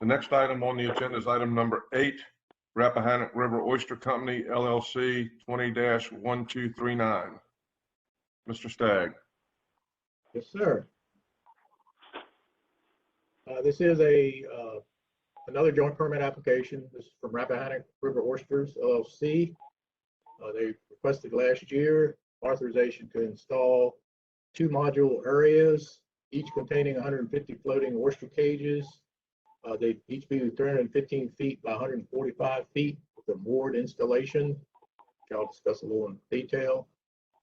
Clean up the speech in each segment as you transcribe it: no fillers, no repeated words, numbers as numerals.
The next item on the agenda is item number 8, Rappahannock River Oyster Company, LLC, 20-1239. Mr. Stagg. Yes, sir. This is another joint permit application. This is from Rappahannock River Oysters, LLC. They requested last year authorization to install 2 module areas, each containing 150 floating oyster cages. They each be 315 feet by 145 feet with a moored installation, which I'll discuss a little in detail.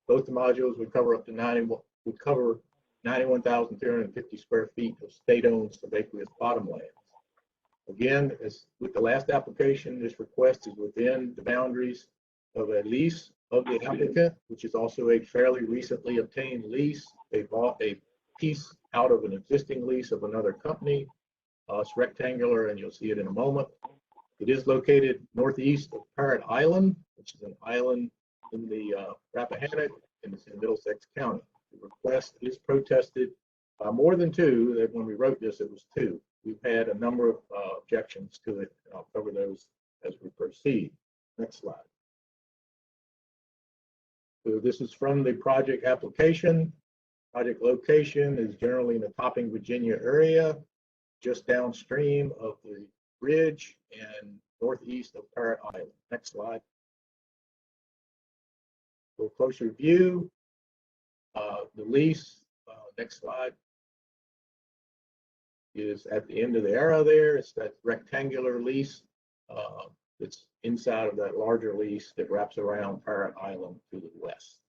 Both the modules would cover up to 91,350 square feet of state-owned subaqueous bottomlands. Again, as with the last application, this request is within the boundaries of a lease of the applicant, which is also a fairly recently obtained lease. They bought a piece out of an existing lease of another company. It's rectangular, and you'll see it in a moment. It is located northeast of Parrot Island, which is an island in the Rappahannock, and it's in Middlesex County. The request is protested by more than 2. That when we wrote this, it was 2. We've had a number of objections to it, and I'll cover those as we proceed. Next slide. So this is from the project application. Project location is generally in the Topping, Virginia area, just downstream of the bridge and northeast of Parrot Island. Next slide. A little closer view. The lease, next slide, is at the end of the arrow there. It's that rectangular lease. It's inside of that larger lease that wraps around Parrot Island to the west.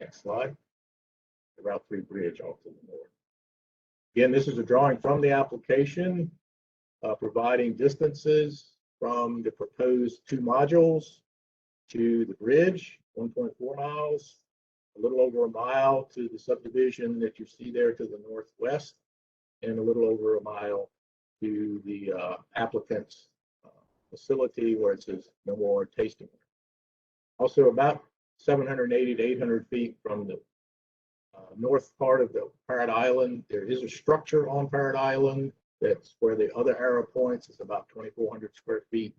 Next slide. The Route 3 bridge off to the north. Again, this is a drawing from the application, providing distances from the proposed 2 modules to the bridge, 1.4 miles, a little over a mile to the subdivision that you see there to the northwest, and a little over a mile to the applicant's facility where it says no more tasting. Also about 780 to 800 feet from the north part of the Parrot Island, there is a structure on Parrot Island. That's where the other arrow points. It's about 2,400 square feet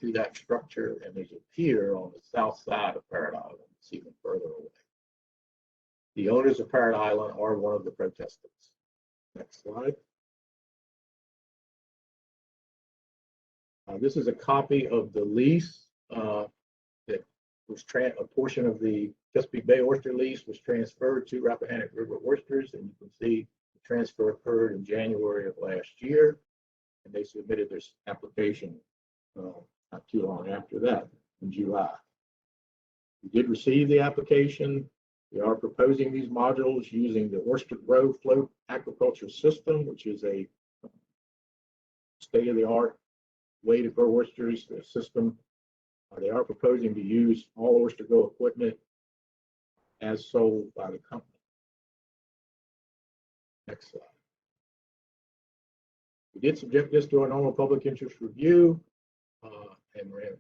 to that structure, and there's a pier on the south side of Parrot Island. It's even further away. The owners of Parrot Island are one of the protestants. Next slide. This is a copy of the lease that was a portion of the Chesapeake Bay Oyster lease was transferred to Rappahannock River Oysters, and you can see the transfer occurred in January of last year, and they submitted this application not too long after that, in July. We did receive the application. We are proposing these modules using the Oyster Grove Float Aquaculture System, which is a state-of-the-art way to grow oysters. The system, they are proposing to use all Oyster Go equipment as sold by the company. Next slide. We did subject this to our normal public interest review and ran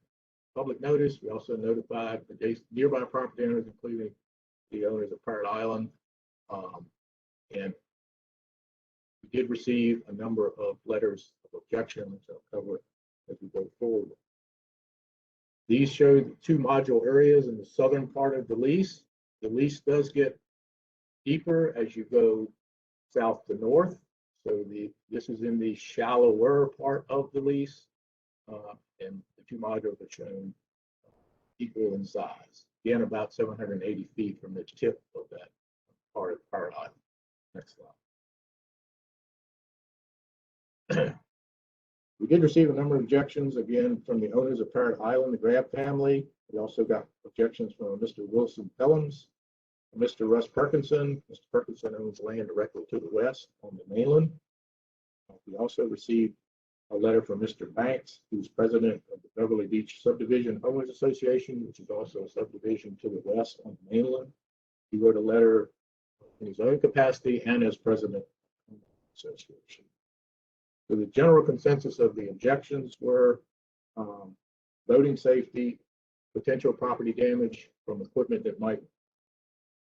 public notice. We also notified the nearby property owners, including the owners of Parrot Island, and we did receive a number of letters of objection, which I'll cover as we go forward. These show the 2 module areas in the southern part of the lease. The lease does get deeper as you go south to north. So this is in the shallower part of the lease, and the 2 modules are shown equal in size. Again, about 780 feet from the tip of that part of Parrot Island. Next slide. We did receive a number of objections, again, from the owners of Parrot Island, the Grab family. We also got objections from Mr. Wilson Pellams, Mr. Russ Perkinson. Mr. Perkinson owns land directly to the west on the mainland. We also received a letter from Mr. Banks, who's president of the Beverly Beach Subdivision Owners Association, which is also a subdivision to the west on the mainland. He wrote a letter in his own capacity and as president of the association. So the general consensus of the objections were boating safety, potential property damage from equipment that might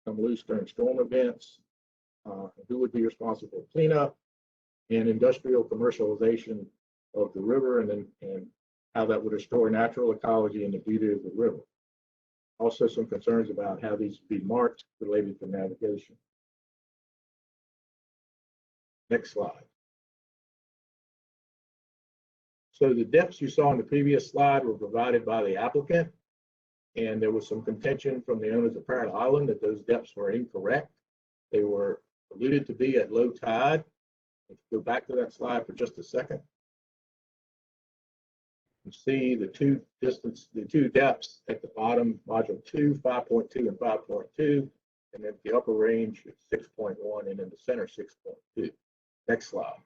come loose during storm events, who would be responsible for cleanup, and industrial commercialization of the river and how that would restore natural ecology and the beauty of the river. Also, some concerns about how these be marked related to navigation. Next slide. So the depths you saw in the previous slide were provided by the applicant, and there was some contention from the owners of Parrot Island that those depths were incorrect. They were alluded to be at low tide. Let's go back to that slide for just a second. You see the two depths at the bottom, module 2, 5.2 and 5.2, and then the upper range is 6.1, and in the center 6.2. Next slide.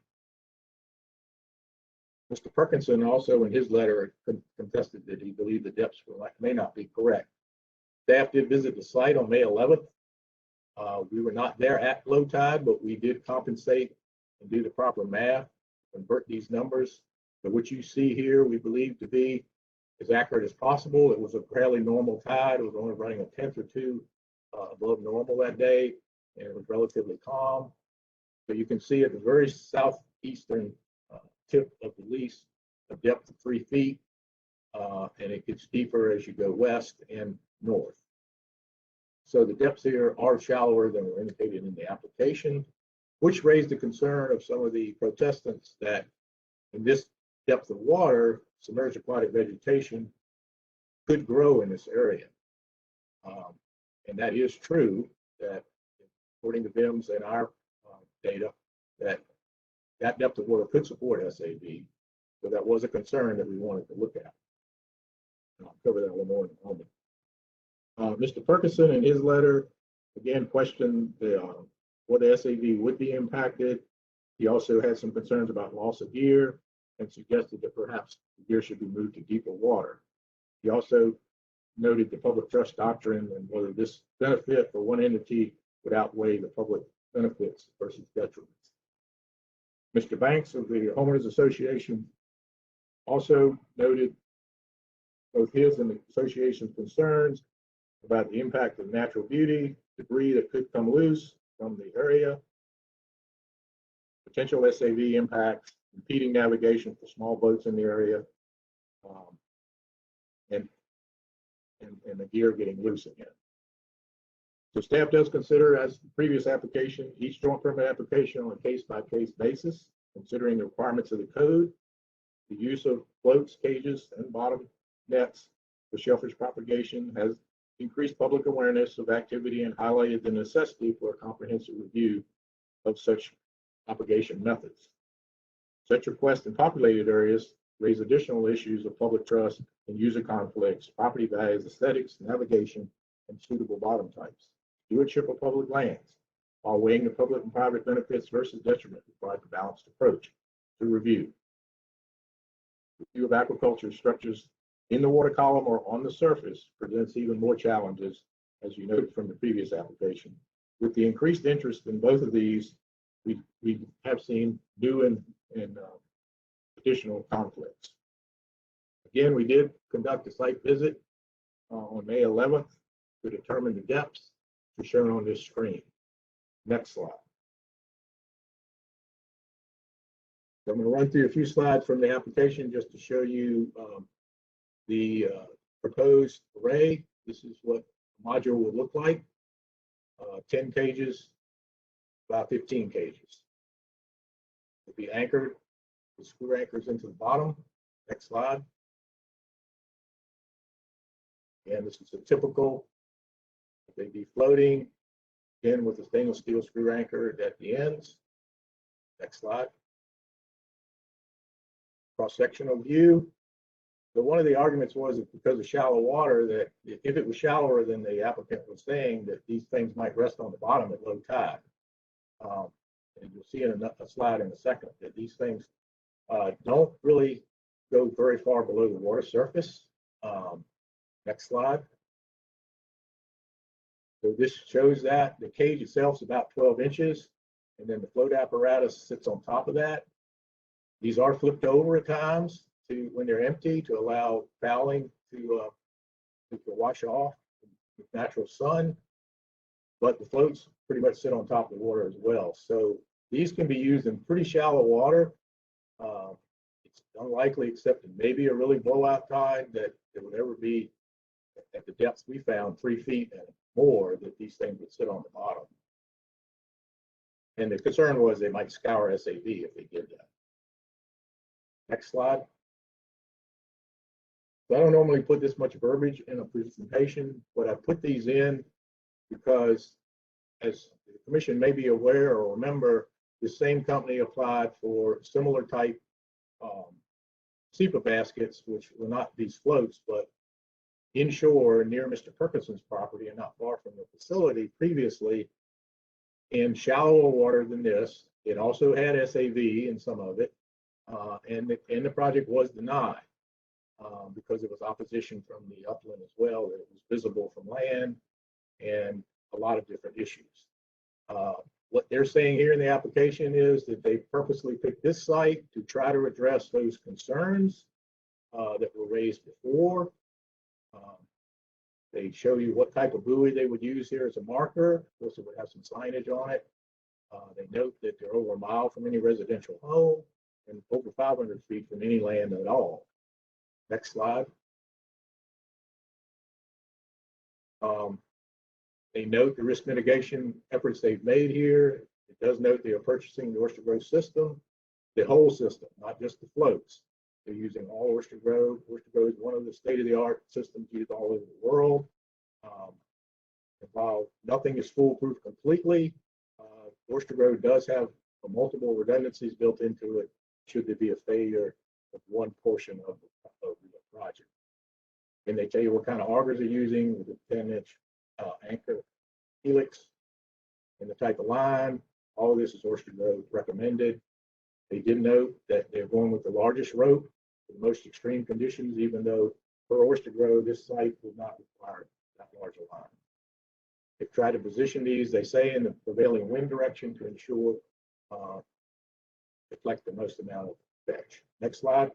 Mr. Perkinson also in his letter contested that he believed the depths may not be correct. Staff did visit the site on May 11th. We were not there at low tide, but we did compensate and do the proper math, convert these numbers. So what you see here, we believe to be as accurate as possible. It was a fairly normal tide. It was only running a tenth or two above normal that day, and it was relatively calm. So you can see at the very southeastern tip of the lease, a depth of 3 feet, and it gets deeper as you go west and north. So the depths here are shallower than were indicated in the application, which raised the concern of some of the protestants that in this depth of water, submerged aquatic vegetation could grow in this area. And that is true, that according to VIMS and our data, that depth of water could support SAB. So that was a concern that we wanted to look at. And I'll cover that a little more in a moment. Mr. Perkinson in his letter, again, questioned whether SAB would be impacted. He also had some concerns about loss of gear and suggested that perhaps the gear should be moved to deeper water. He also noted the public trust doctrine and whether this benefit for one entity would outweigh the public benefits versus detriments. Mr. Banks of the Homeowners Association also noted both his and the association's concerns about the impact of natural beauty, debris that could come loose from the area, potential SAV impacts, impeding navigation for small boats in the area, and the gear getting loose again. So staff does consider, as the previous application, each joint permit application on a case-by-case basis, considering the requirements of the code, the use of floats, cages, and bottom nets for shellfish propagation has increased public awareness of activity and highlighted the necessity for a comprehensive review of such propagation methods. Such requests in populated areas raise additional issues of public trust and user conflicts, property values, aesthetics, navigation, and suitable bottom types. Stewardship of public lands, while weighing the public and private benefits versus detriment, requires a balanced approach to review. Review of aquaculture structures in the water column or on the surface presents even more challenges, as you noted from the previous application. With the increased interest in both of these, we have seen new and additional conflicts. Again, we did conduct a site visit on May 11th to determine the depths, as shown on this screen. Next slide. So I'm going to run through a few slides from the application just to show you the proposed array. This is what the module would look like. 10 cages, about 15 cages. It'll be anchored with screw anchors into the bottom. Next slide. And this is a typical, they'd be floating, again with a stainless steel screw anchor at the ends. Next slide. Cross-sectional view. So one of the arguments was that because of shallow water, that if it was shallower than the applicant was saying, that these things might rest on the bottom at low tide. And you'll see in a slide in a second that these things don't really go very far below the water surface. Next slide. So this shows that the cage itself is about 12 inches, and then the float apparatus sits on top of that. These are flipped over at times when they're empty to allow fouling to wash off with natural sun, but the floats pretty much sit on top of the water as well. So these can be used in pretty shallow water. it's unlikely, except in maybe a really blowout tide, that there would ever be, at the depths we found, 3 feet and more, that these things would sit on the bottom. And the concern was they might scour SAV if they did that. Next slide. So I don't normally put this much verbiage in a presentation, but I put these in because, as the commission may be aware or remember, the same company applied for similar type SEPA baskets, which were not these floats, but inshore near Mr. Perkinson's property and not far from the facility previously, in shallower water than this. It also had SAV in some of it, and the project was denied because it was opposition from the upland as well, that it was visible from land, and a lot of different issues. What they're saying here in the application is that they purposely picked this site to try to address those concerns that were raised before. They show you what type of buoy they would use here as a marker. Of course, it would have some signage on it. They note that they're over a mile from any residential home and over 500 feet from any land at all. Next slide. They note the risk mitigation efforts they've made here. It does note they are purchasing the Oyster Grove system, the whole system, not just the floats. They're using all Oyster Grove. Oyster Grove is one of the state-of-the-art systems used all over the world. And while nothing is foolproof completely, Oyster Grove does have multiple redundancies built into it should there be a failure of one portion of the project. And they tell you what kind of augers they're using with a 10-inch anchor helix and the type of line. All of this is Oyster Grove recommended. They did note that they're going with the largest rope for the most extreme conditions, even though for Oyster Grove, this site would not require that large a line. They've tried to position these, they say, in the prevailing wind direction to ensure reflect the most amount of fetch. Next slide.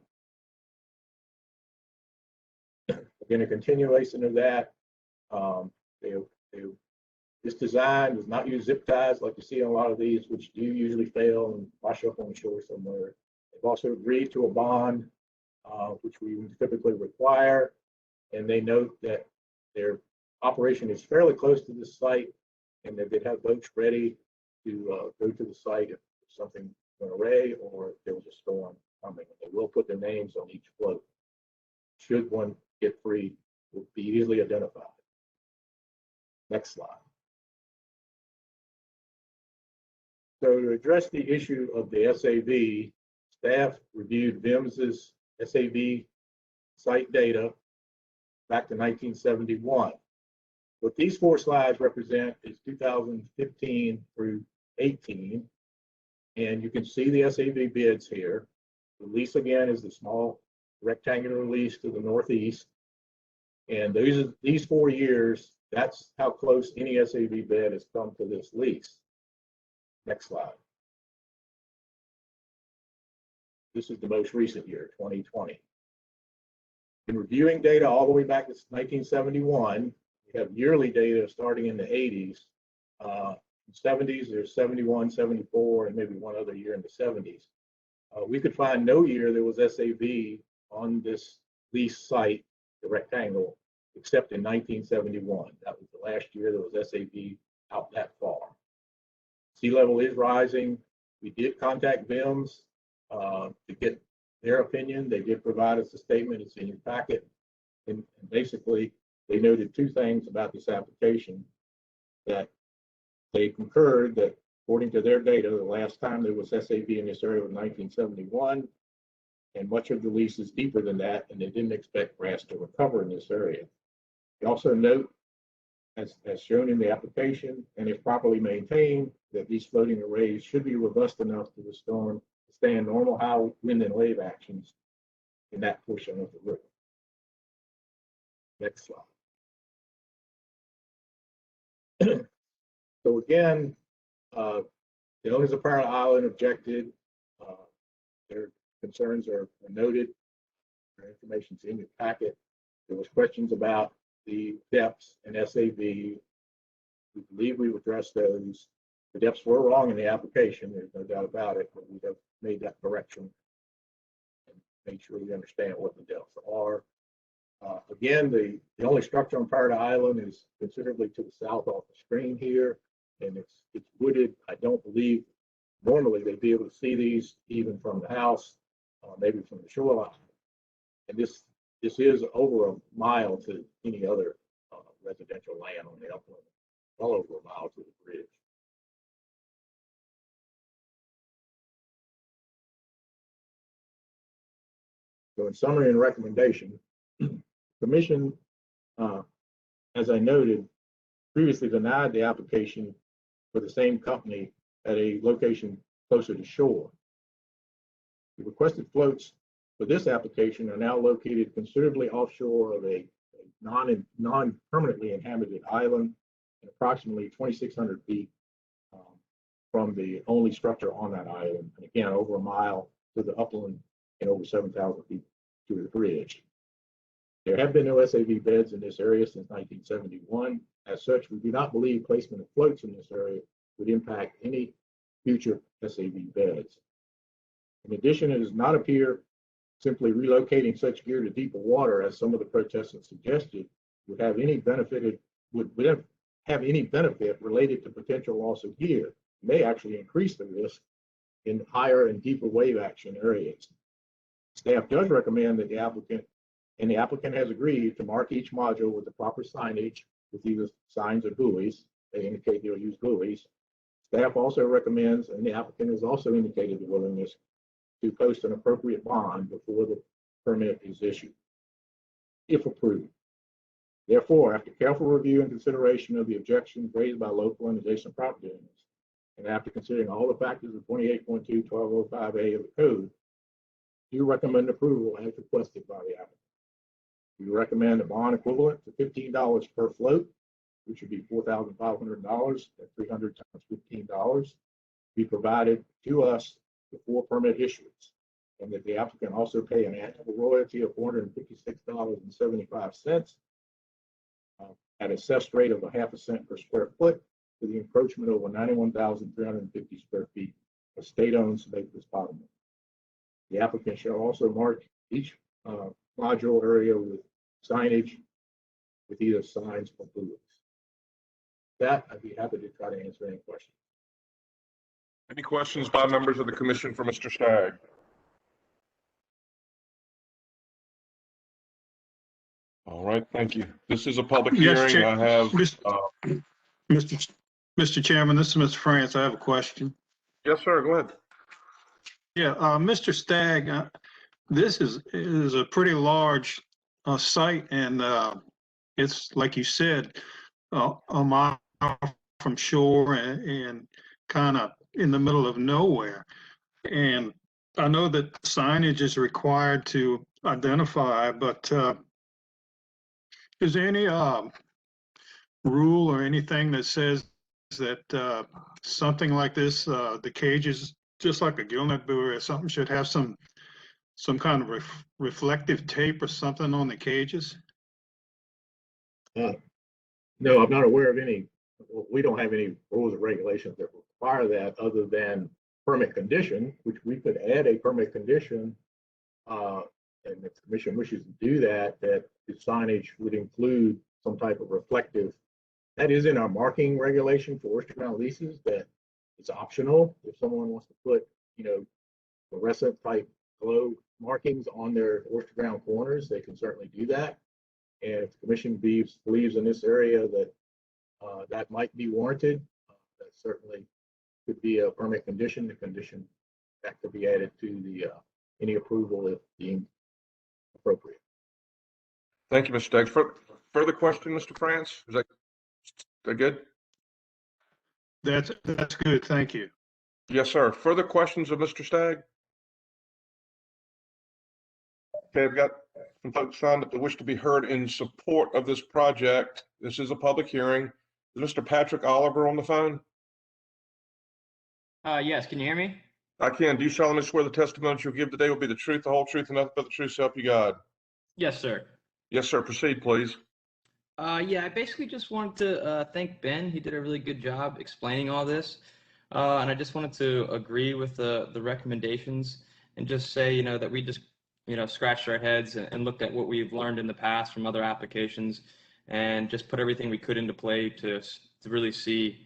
Again, a continuation of that. This design does not use zip ties like you see on a lot of these, which do usually fail and wash up on the shore somewhere. They've also agreed to a bond, which we typically require, and they note that their operation is fairly close to the site and that they'd have boats ready to go to the site if something went away or if there was a storm coming. They will put their names on each float. Should one get free, it will be easily identified. Next slide. So to address the issue of the SAV, staff reviewed VMS's SAV site data back to 1971. What these 4 slides represent is 2015 through 18. And you can see the SAV bids here. The lease again is the small rectangular lease to the northeast. And these 4 years, that's how close any SAV bid has come to this lease. Next slide. This is the most recent year, 2020. In reviewing data all the way back to 1971, we have yearly data starting in the 80s. In the 70s, there's 71, 74, and maybe one other year in the 70s. We could find no year there was SAV on this lease site, the rectangle, except in 1971. That was the last year there was SAV out that far. Sea level is rising. We did contact VMS to get their opinion. They did provide us a statement. It's in your packet. And basically, they noted 2 things about this application, that they concurred that according to their data, the last time there was SAV in this area was 1971, and much of the lease is deeper than that, and they didn't expect grass to recover in this area. They also note, as shown in the application, and if properly maintained, that these floating arrays should be robust enough to withstand normal high wind and wave actions in that portion of the river. Next slide. So again, the owners of Parrot Island objected. Their concerns are noted. Their information's in your packet. There was questions about the depths and SAV. We believe we've addressed those. The depths were wrong in the application. There's no doubt about it, but we have made that correction. And make sure we understand what the depths are. Again, the only structure on Paradise Island is considerably to the south off the screen here, and it's wooded. I don't believe normally they'd be able to see these even from the house, maybe from the shoreline. And this is over a mile to any other residential land on the upland, well over a mile to the bridge. So in summary and recommendation, Commission, as I noted, previously denied the application for the same company at a location closer to shore. The requested floats for this application are now located considerably offshore of a non-permanently inhabited island and approximately 2,600 feet from the only structure on that island. And again, over a mile to the upland and over 7,000 feet to the bridge. There have been no SAV beds in this area since 1971. As such, we do not believe placement of floats in this area would impact any future SAV beds. In addition, it does not appear simply relocating such gear to deeper water, as some of the protestants suggested, would have any benefit related to potential loss of gear. It may actually increase the risk in higher and deeper wave action areas. Staff does recommend that the applicant has agreed to mark each module with the proper signage with either signs or buoys. They indicate they'll use buoys. Staff also recommends, and the applicant has also indicated the willingness to post an appropriate bond before the permit is issued, if approved. Therefore, after careful review and consideration of the objections raised by local and adjacent property owners, and after considering all the factors of 28.2 1205A of the code, do recommend approval as requested by the applicant. We recommend a bond equivalent to $15 per float, which would be $4,500 at 300 times $15, be provided to us before permit issuance, and that the applicant also pay an annual royalty of $456.75 at assessed rate of 0.5 cents per square foot for the encroachment over 91,350 square feet of state-owned surface bottom. The applicant shall also mark each module area with signage with either signs or buoys. That, I'd be happy to try to answer any questions. Any questions by members of the commission for Mr. Stagg? All right, thank you. This is a public Yes, hearing. I have, Mr. Chairman, this is Mr. France. I have a question. yes, sir, go ahead. Yeah, Mr. Stagg, this is a pretty large site, and it's like you said, a mile from shore and kind of in the middle of nowhere. And I know that signage is required to identify, but is there any rule or anything that says that something like this, the cages, just like a gillnet buoy or something, should have some kind of reflective tape or something on the cages? No, I'm not aware of any. We don't have any rules or regulations that require that, other than permit condition, which we could add a permit condition, and if the commission wishes to do that, that the signage would include some type of reflective. That is in our marking regulation for oyster ground leases, that it's optional. If someone wants to put, fluorescent type glow markings on their oyster ground corners, they can certainly do that. And if the commission believes in this area that that might be warranted, that certainly could be a permit condition. The condition that could be added to the any approval if deemed appropriate. Thank you, Mr. Stagg. Further question, Mr. France? Is that good? That's good. Thank you. Yes, sir. Further questions of Mr. Stagg? Okay, I've got some folks signed up that wish to be heard in support of this project. This is a public hearing. Is Mr. Patrick Oliver on the phone? Yes, can you hear me? I can. Do you solemnly swear the testimony you'll give today will be the truth, the whole truth, and nothing but the truth, so help you God? Yes, sir. Yes, sir. Proceed, please. Yeah, I basically just wanted to thank Ben. He did a really good job explaining all this. And I just wanted to agree with the recommendations and just say, that we just scratched our heads and looked at what we've learned in the past from other applications, and just put everything we could into play to really see,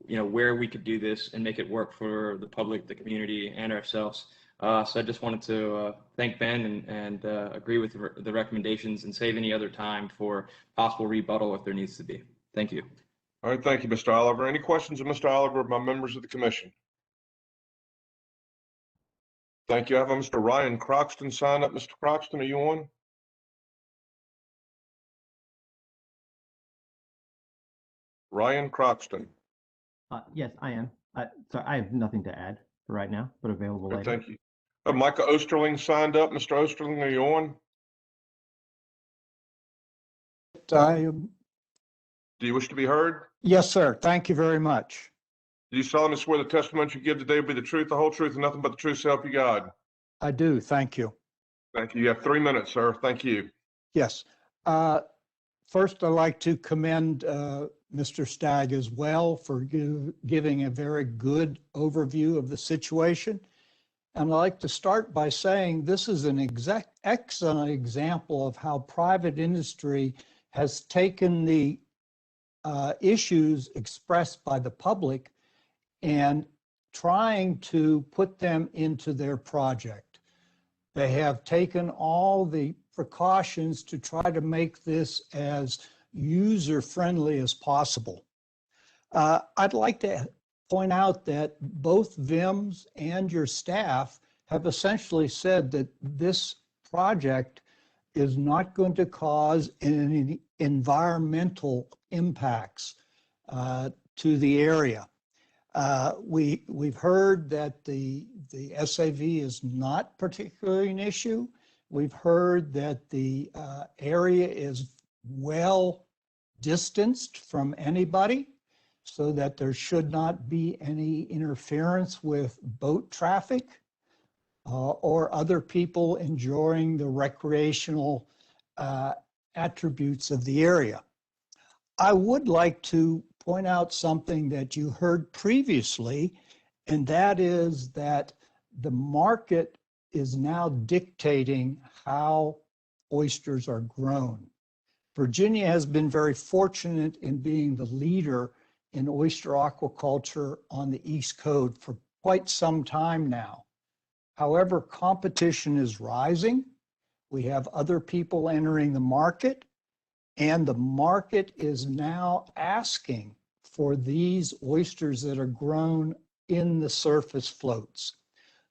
where we could do this and make it work for the public, the community, and ourselves. So I just wanted to thank Ben and agree with the recommendations and save any other time for possible rebuttal if there needs to be. Thank you. All right, thank you, Mr. Oliver. Any questions of Mr. Oliver by members of the commission? Thank you. I have Mr. Ryan Croxton signed up. Mr. Croxton, are you on? Ryan Croxton. Yes, I am. So I have nothing to add for right now, but available Okay, later. thank you. Micah Osterling signed up. Mr. Osterling, are you on? Do you wish to be heard? Yes, sir. Thank you very much. Do you solemnly swear the testimony you give today will be the truth, the whole truth, and nothing but the truth, so help you God? I do. Thank you. Thank you. You have 3 minutes, sir. Thank you. Yes. First, I'd like to commend Mr. Stagg as well for giving a very good overview of the situation. And I'd like to start by saying this is an excellent example of how private industry has taken the issues expressed by the public and trying to put them into their project. They have taken all the precautions to try to make this as user-friendly as possible. I'd like to point out that both VIMS and your staff have essentially said that this project is not going to cause any environmental impacts to the area. We've heard that the SAV is not particularly an issue. We've heard that the area is well distanced from anybody, so that there should not be any interference with boat traffic or other people enjoying the recreational attributes of the area. I would like to point out something that you heard previously, and that is that the market is now dictating how oysters are grown. Virginia has been very fortunate in being the leader in oyster aquaculture on the East Coast for quite some time now. However, competition is rising. We have other people entering the market, and the market is now asking for these oysters that are grown in the surface floats.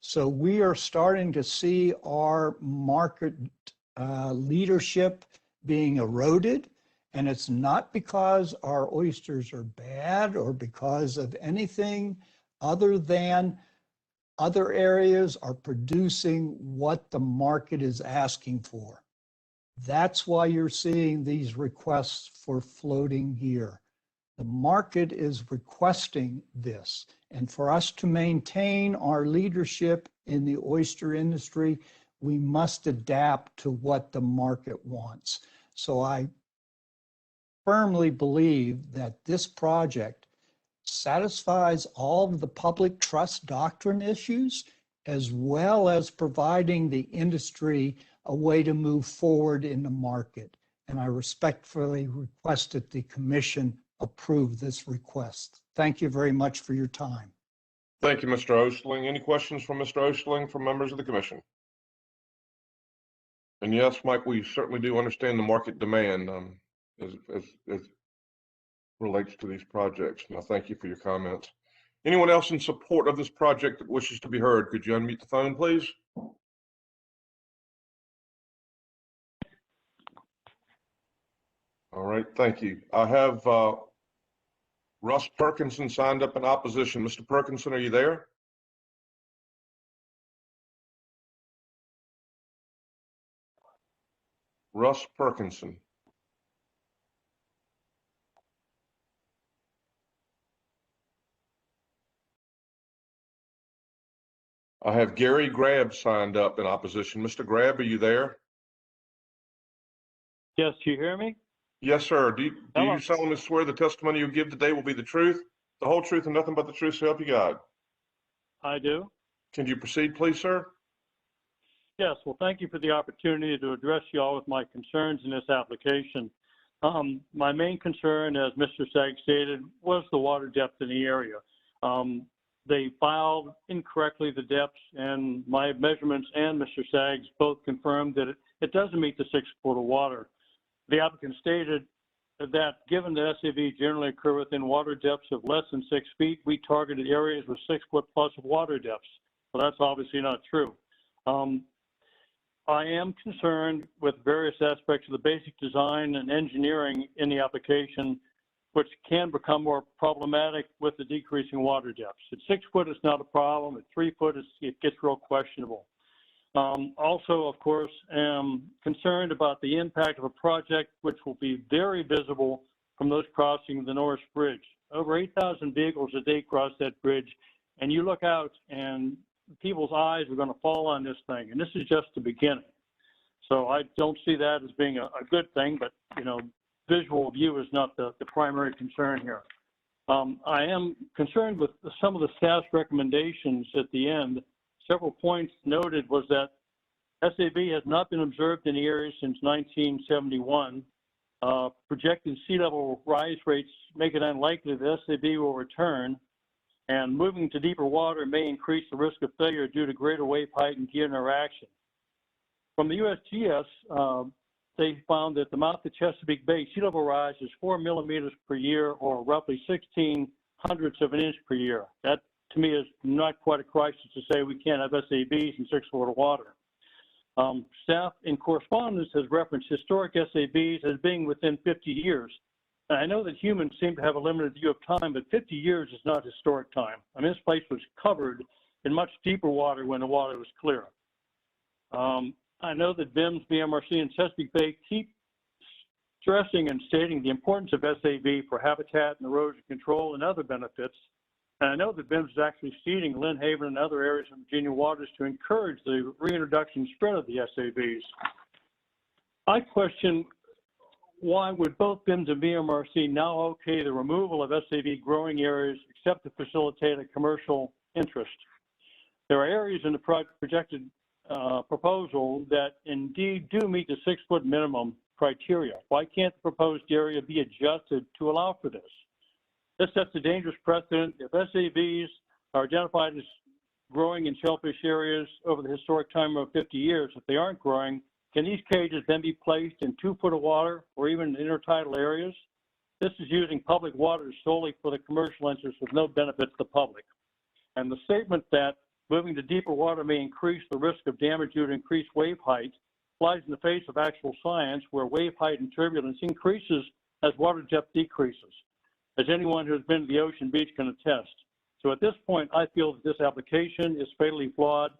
So we are starting to see our market leadership being eroded, and it's not because our oysters are bad or because of anything other than other areas are producing what the market is asking for. That's why you're seeing these requests for floating gear. The market is requesting this. And for us to maintain our leadership in the oyster industry, we must adapt to what the market wants. So I firmly believe that this project satisfies all of the public trust doctrine issues, as well as providing the industry a way to move forward in the market. And I respectfully request that the commission approve this request. Thank you very much for your time. Thank you, Mr. Osterling. Any questions from Mr. Osterling from members of the commission? And yes, Mike, we certainly do understand the market demand as relates to these projects. Now, thank you for your comments. Anyone else in support of this project that wishes to be heard? Could you unmute the phone, please? All right, thank you. I have Russ Perkinson signed up in opposition. Mr. Perkinson, are you there? Russ Perkinson. I have Gary Grab signed up in opposition. Mr. Grab, are you there? Yes, do you hear me? Yes, sir. Do Hello. you solemnly swear the testimony you give today will be the truth, the whole truth, and nothing but the truth, so help you God? I do. Can you proceed, please, sir? Yes, well, thank you for the opportunity to address you all with my concerns in this application. My main concern, as Mr. Stagg stated, was the water depth in the area. They filed incorrectly the depths, and my measurements and Mr. Stagg's both confirmed that it doesn't meet the 6 foot of water. The applicant stated that given that SAVs generally occur within water depths of less than 6 feet, we targeted areas with 6 foot plus of water depths. Well, that's obviously not true. I am concerned with various aspects of the basic design and engineering in the application, which can become more problematic with the decreasing water depths. At 6 foot, it's not a problem. At 3 foot, it gets real questionable. Also, of course, am concerned about the impact of a project which will be very visible from those crossing the Norris Bridge. Over 8,000 vehicles a day cross that bridge, and you look out and people's eyes are going to fall on this thing, and this is just the beginning. So I don't see that as being a good thing, but, you know, visual view is not the primary concern here. I am concerned with some of the staff's recommendations at the end. Several points noted was that SAV has not been observed in the area since 1971. Projected sea level rise rates make it unlikely that SAV will return, and moving to deeper water may increase the risk of failure due to greater wave height and gear interaction. From the USGS, they found that the mouth of Chesapeake Bay sea level rise is 4 millimeters per year, or roughly 16/100ths of an inch per year. That, to me, is not quite a crisis to say we can't have SAVs in 6 foot of water. Staff in correspondence has referenced historic SAVs as being within 50 years. And I know that humans seem to have a limited view of time, but 50 years is not historic time. I mean, this place was covered in much deeper water when the water was clear. I know that VMRC and Chesapeake Bay keep stressing and stating the importance of SAV for habitat and erosion control and other benefits. And I know that VIMS is actually seeding Lynn Haven and other areas of Virginia waters to encourage the reintroduction and spread of the SAVs. I question, why would both VIMS and VMRC now okay the removal of SAV growing areas except to facilitate a commercial interest? There are areas in the projected proposal that indeed do meet the 6 foot minimum criteria. Why can't the proposed area be adjusted to allow for this? This sets a dangerous precedent. If SAVs are identified as growing in shellfish areas over the historic time of 50 years, if they aren't growing, can these cages then be placed in 2 foot of water or even in intertidal areas? This is using public waters solely for the commercial interest with no benefit to the public. And the statement that moving to deeper water may increase the risk of damage due to increased wave height flies in the face of actual science, where wave height and turbulence increases as water depth decreases, as anyone who has been to the ocean beach can attest. So at this point, I feel that this application is fatally flawed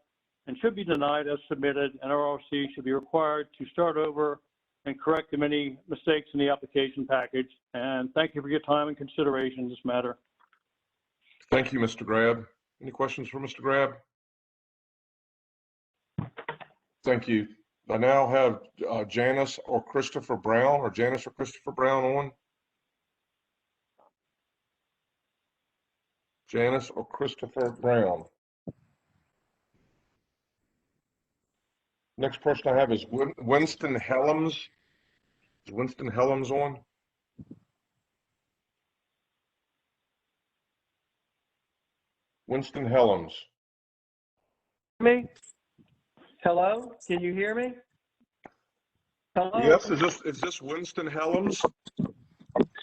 and should be denied as submitted, and ROC should be required to start over and correct the many mistakes in the application package. And thank you for your time and consideration in this matter. Thank you, Mr. Grab. Any questions for Mr. Grab? Thank you. I now have Janice or Christopher Brown on. Janice or Christopher Brown. Next person I have is Winston Helms. Is Winston Helms on? Winston Helms. Me? Hello? Can you hear me? Hello? Yes, is this Winston Helms?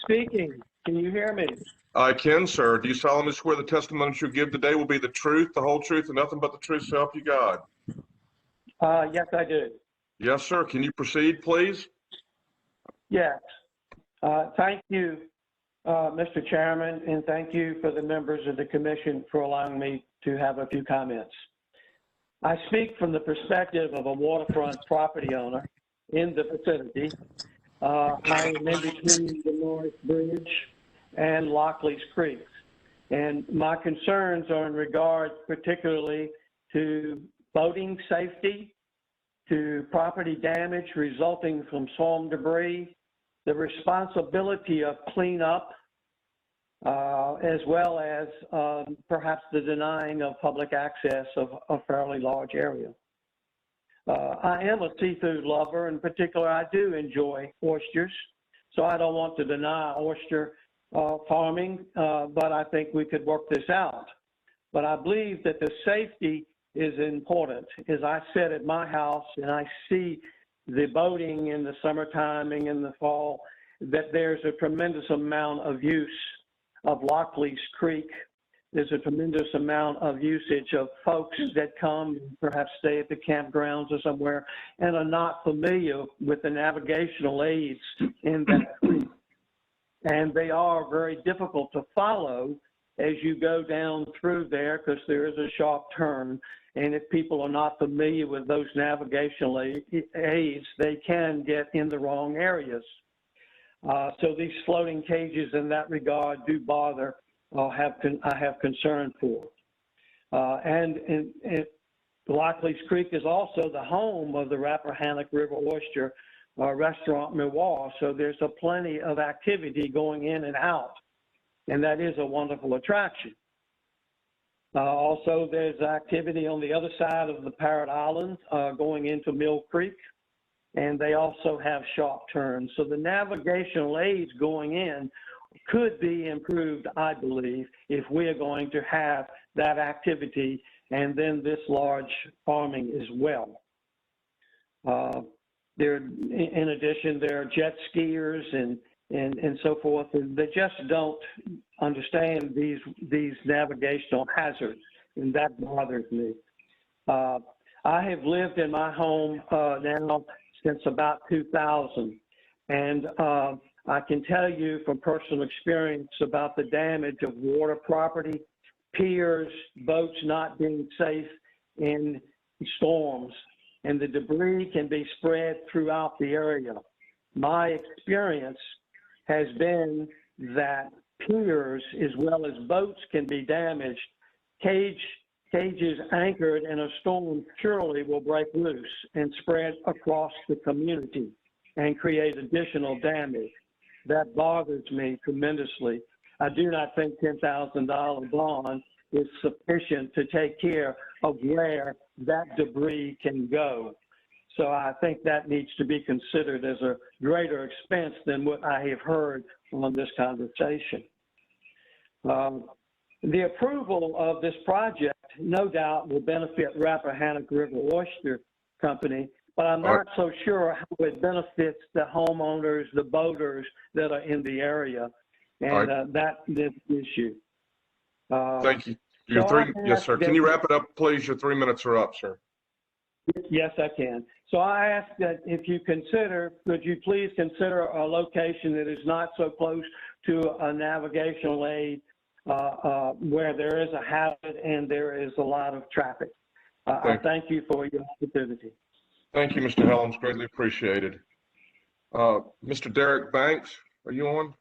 Speaking. Can you hear me? I can, sir. Do you solemnly swear the testimony you give today will be the truth, the whole truth, and nothing but the truth, so help you God? Yes, I do. Yes, sir. Can you proceed, please? Yes. Thank you, Mr. Chairman, and thank you for the members of the commission for allowing me to have a few comments. I speak from the perspective of a waterfront property owner in the vicinity. I am in between the Norris Bridge and Lockley's Creek. And my concerns are in regard particularly to boating safety, to property damage resulting from storm debris, the responsibility of cleanup, as well as perhaps the denying of public access of a fairly large area. I am a seafood lover. In particular, I do enjoy oysters. So I don't want to deny oyster farming, but I think we could work this out. But I believe that the safety is important. As I sit at my house and I see the boating in the summertime and in the fall, that there's a tremendous amount of use of Lockleys Creek. There's a tremendous amount of usage of folks that come and perhaps stay at the campgrounds or somewhere and are not familiar with the navigational aids in that creek. And they are very difficult to follow as you go down through there because there is a sharp turn. And if people are not familiar with those navigational aids, they can get in the wrong areas. So these floating cages in that regard do bother. I have concern for. And Lockleys Creek is also the home of the Rappahannock River Oyster Restaurant Miroir, so there's plenty of activity going in and out, and that is a wonderful attraction. Also, there's activity on the other side of the Parrot Island going into Mill Creek, and they also have sharp turns. So the navigational aids going in could be improved, I believe, if we are going to have that activity and then this large farming as well. In addition, there are jet skiers and so forth, and they just don't understand these navigational hazards, and that bothers me. I have lived in my home now since about 2000, and I can tell you from personal experience about the damage of water property, piers, boats not being safe in storms, and the debris can be spread throughout the area. My experience has been that piers as well as boats can be damaged. Cages anchored in a storm surely will break loose and spread across the community and create additional damage. That bothers me tremendously. I do not think $10,000 bond is sufficient to take care of where that debris can go. So I think that needs to be considered as a greater expense than what I have heard on this conversation. The approval of this project, no doubt, will benefit Rappahannock River Oyster Company, but I'm not so sure how it benefits the homeowners, the boaters that are in the area, and that's the issue. Thank you. Yes, sir. Can you wrap it up, please? Your 3 minutes are up, sir. Yes, I can. So I ask that if you consider, could you please consider a location that is not so close to a navigational aid where there is a hazard and there is a lot of traffic. I thank you for your opportunity. Thank you, Mr. Helms. Greatly appreciated. Mr. Derek Banks, are you on?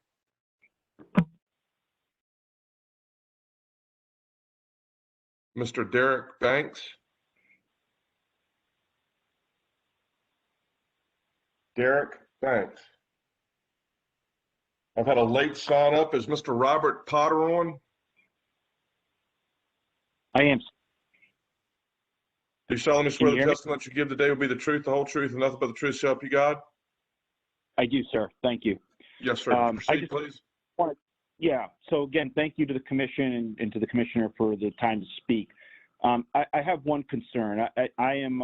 Mr. Derek Banks? Derek Banks. I've had a late sign up. Is Mr. Robert Potter on? I am. Do you solemnly swear the testimony you give today will be the truth, the whole truth, and nothing but the truth, so help you God? I do, sir. Thank you. Yes, sir. Proceed, please. Yeah. So again, thank you to the commission and to the commissioner for the time to speak. I have one concern. I am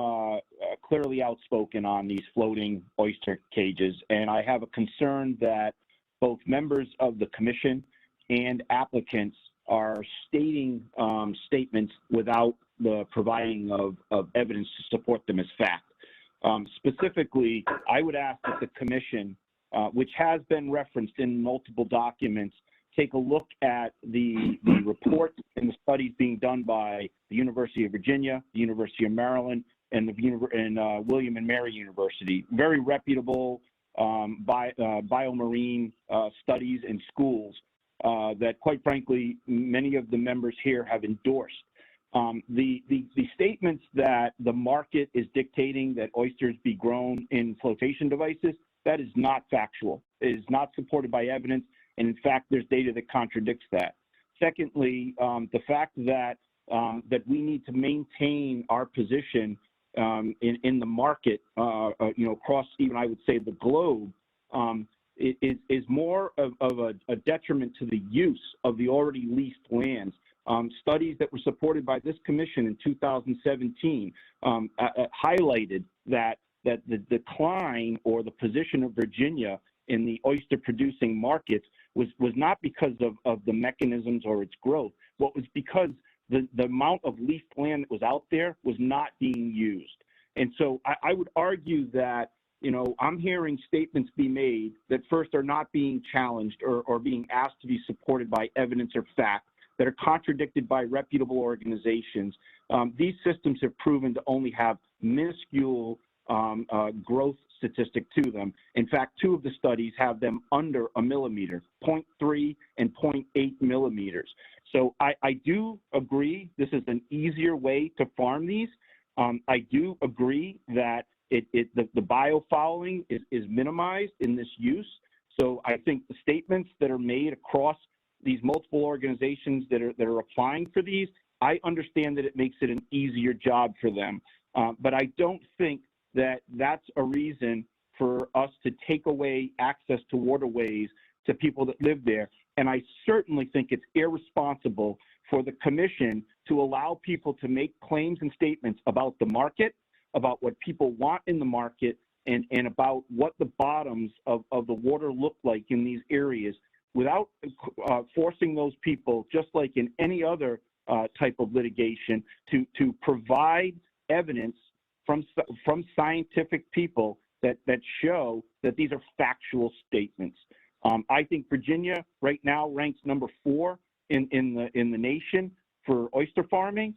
clearly outspoken on these floating oyster cages, and I have a concern that both members of the commission and applicants are stating statements without the providing of evidence to support them as fact. Specifically, I would ask that the commission, which has been referenced in multiple documents, take a look at the reports and the studies being done by the University of Virginia, the University of Maryland, and William and Mary University. Very reputable biomarine studies and schools that, quite frankly, many of the members here have endorsed. The statements that the market is dictating that oysters be grown in flotation devices, that is not factual. It is not supported by evidence. And in fact, there's data that contradicts that. Secondly, the fact that that we need to maintain our position in the market, across even, I would say, the globe, is more of a detriment to the use of the already leased lands. Studies that were supported by this commission in 2017 highlighted that the decline or the position of Virginia in the oyster producing markets was not because of the mechanisms or its growth, but was because the amount of leased land that was out there was not being used. And so I would argue that, I'm hearing statements be made that first are not being challenged or being asked to be supported by evidence or fact, that are contradicted by reputable organizations. These systems have proven to only have minuscule growth statistic to them. In fact, 2 of the studies have them under a millimeter, 0.3 and 0.8 millimeters. So I do agree this is an easier way to farm these. I do agree that the biofouling is minimized in this use. So I think the statements that are made across these multiple organizations that are applying for these, I understand that it makes it an easier job for them. But I don't think that that's a reason for us to take away access to waterways to people that live there. And I certainly think it's irresponsible for the commission to allow people to make claims and statements about the market, about what people want in the market, and about what the bottoms of the water look like in these areas without forcing those people, just like in any other type of litigation, to provide evidence from scientific people that show that these are factual statements. I think Virginia right now ranks number 4 in the nation for oyster farming,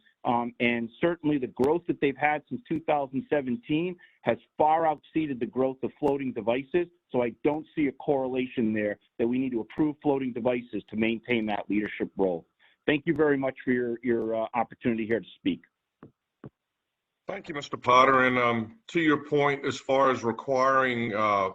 and certainly the growth that they've had since 2017 has far exceeded the growth of floating devices. So I don't see a correlation there that we need to approve floating devices to maintain that leadership role. Thank you very much for your opportunity here to speak. Thank you, Mr. Potter. And to your point, as far as requiring a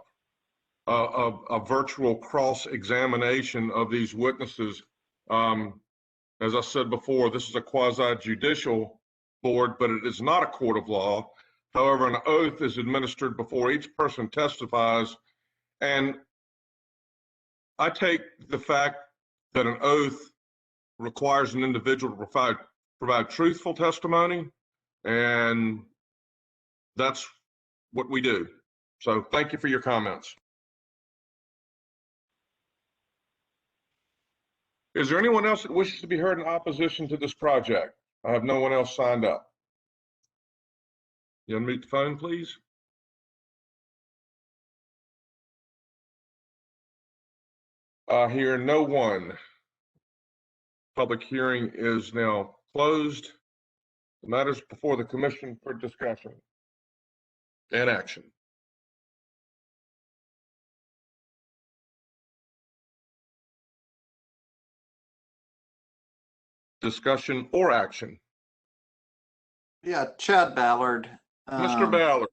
virtual cross-examination of these witnesses, as I said before, this is a quasi-judicial board, but it is not a court of law. However, an oath is administered before each person testifies. And I take the fact that an oath requires an individual to provide truthful testimony, and that's what we do. So thank you for your comments. Is there anyone else that wishes to be heard in opposition to this project? I have no one else signed up. You unmute the phone, please. I hear no one. Public hearing is now closed. The matters before the commission for discussion and action. Discussion or action. Yeah, Chad Ballard. Mr. Ballard.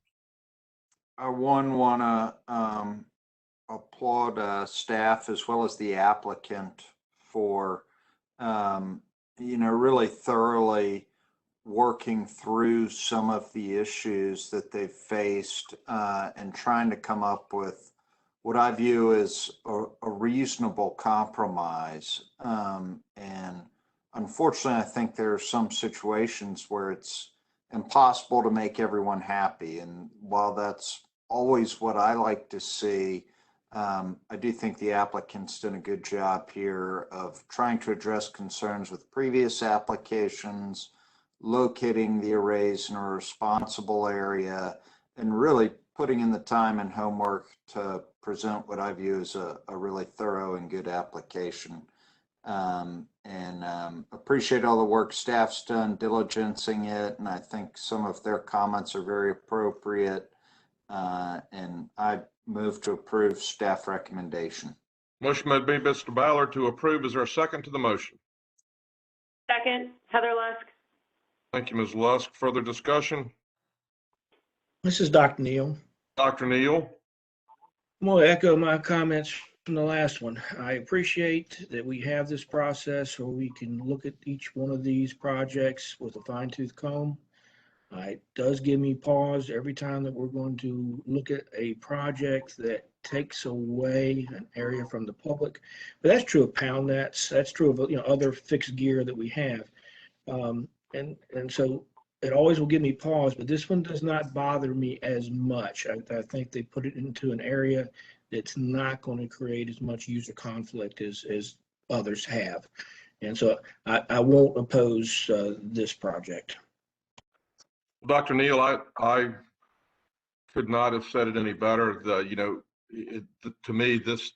I want to applaud staff as well as the applicant for, really thoroughly working through some of the issues that they've faced and trying to come up with what I view as a reasonable compromise. And unfortunately, I think there are some situations where it's impossible to make everyone happy. And while that's always what I like to see, I do think the applicant's done a good job here of trying to address concerns with previous applications, locating the arrays in a responsible area, and really putting in the time and homework to present what I view as a really thorough and good application. Appreciate all the work staff's done diligencing it, and I think some of their comments are very appropriate. And I move to approve staff recommendation. Motion made by Mr. Ballard to approve. Is there a second to the motion? Second, Heather Lusk. Thank you, Ms. Lusk. Further discussion? This is Dr. Neal. Dr. Neal. I'm going to echo my comments from the last one. I appreciate that we have this process where we can look at each one of these projects with a fine-tooth comb. It does give me pause every time that we're going to look at a project that takes away an area from the public. But that's true of pound nets. That's true of, other fixed gear that we have. And so it always will give me pause, but this one does not bother me as much. I think they put it into an area that's not going to create as much user conflict as others have. And so I won't oppose this project. Dr. Neal, I could not have said it any better. To me, this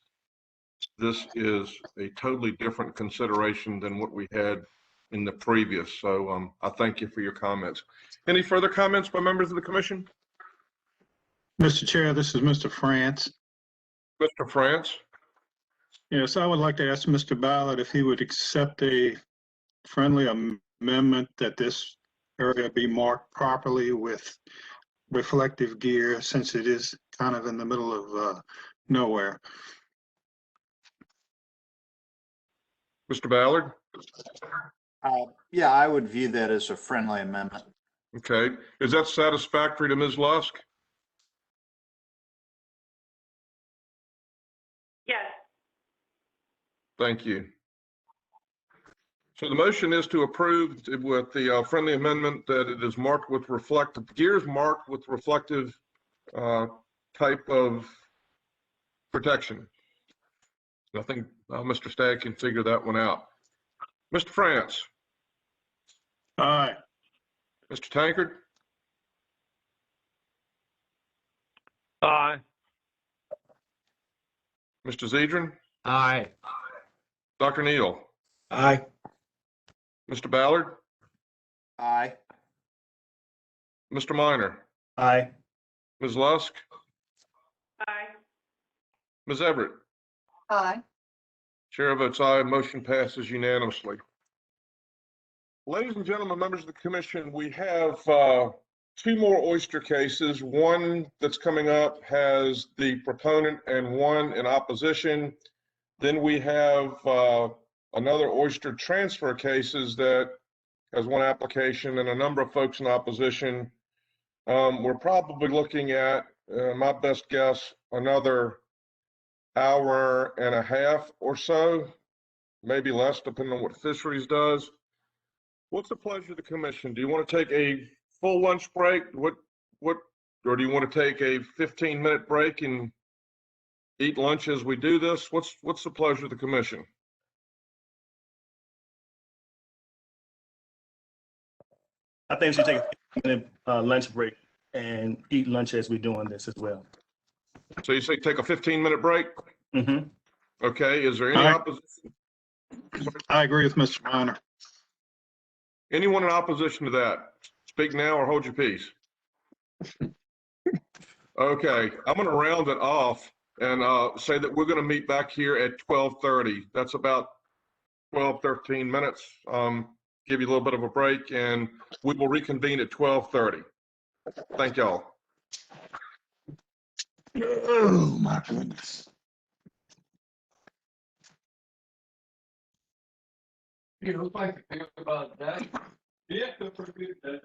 is a totally different consideration than what we had in the previous. So I thank you for your comments. Any further comments by members of the commission? Mr. Chair, this is Mr. France. Mr. France? Yes, I would like to ask Mr. Ballard if he would accept a friendly amendment that this area be marked properly with reflective gear, since it is kind of in the middle of nowhere. Mr. Ballard? Yeah, I would view that as a friendly amendment. Okay. Is that satisfactory to Ms. Lusk? Yes. Thank you. So the motion is to approve with the friendly amendment that it is marked with reflective, gears marked with reflective type of protection. I think Mr. Stagg can figure that one out. Mr. France? Aye. Mr. Tankard? Aye. Mr. Zedrin? Aye. Dr. Neal? Aye. Mr. Ballard? Aye. Mr. Minor? Aye. Ms. Lusk? Aye. Ms. Everett? Aye. Chair votes aye. Motion passes unanimously. Ladies and gentlemen, members of the commission, we have two more oyster cases. One that's coming up has the proponent and one in opposition. Then we have another oyster transfer cases that has one application and a number of folks in opposition. We're probably looking at, my best guess, another hour and a half or so, maybe less, depending on what fisheries does. What's the pleasure of the commission? Do you want to take a full lunch break? Or do you want to take a 15-minute break and eat lunch as we do this? What's the pleasure of the commission? I think we should take a 15-minute lunch break and eat lunch as we're doing this as well. So you say take a 15-minute break? Mm-hmm. Okay, is there any opposition? I agree with Mr. Minor. Anyone in opposition to that? Speak now or hold your peace. Okay, I'm going to round it off and say that we're going to meet back here at 12:30. That's about 12, 13 minutes. Give you a little bit of a break, and we will reconvene at 12:30. Thank y'all. Oh, my goodness. You look like you think about that. Yeah, pretty good.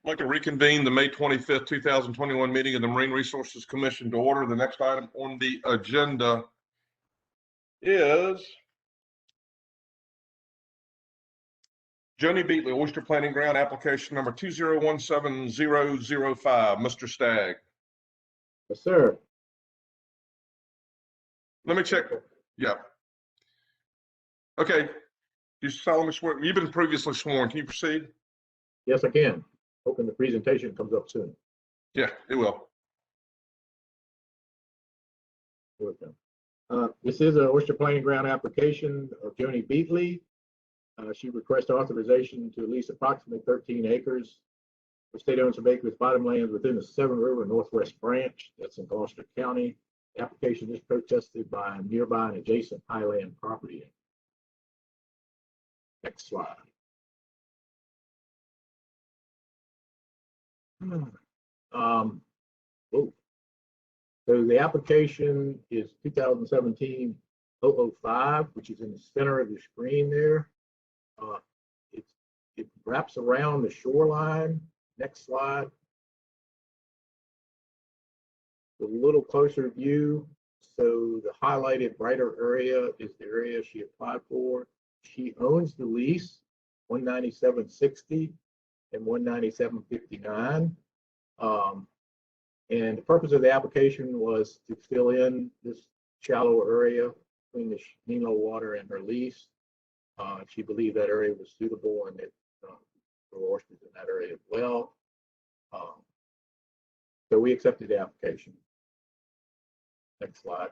I'd like to reconvene the May 25th, 2021 meeting of the Marine Resources Commission to order. The next item on the agenda is Joni Beatley, Oyster Planting Ground, application number 2017005. Mr. Stagg. Yes, sir. Let me check. Yeah. Okay. You solemnly swear, you've been previously sworn. Can you proceed? Yes, I can. Hoping the presentation comes up soon. Yeah, it will. Here we go. This is an oyster planting ground application of Joni Beatley. She requests authorization to lease approximately 13 acres of state-owned subacreage bottomlands within the Severn River Northwest Branch. That's in Gloucester County. The application is protested by nearby and adjacent highland property. Next slide. So the application is 2017-005, which is in the center of the screen there. It wraps around the shoreline. Next slide. A little closer view. So the highlighted brighter area is the area she applied for. She owns the lease, 197.60 and 197.59. And the purpose of the application was to fill in this shallow area between the Nilo water and her lease. She believed that area was suitable and that there were oysters in that area as well. So we accepted the application. Next slide.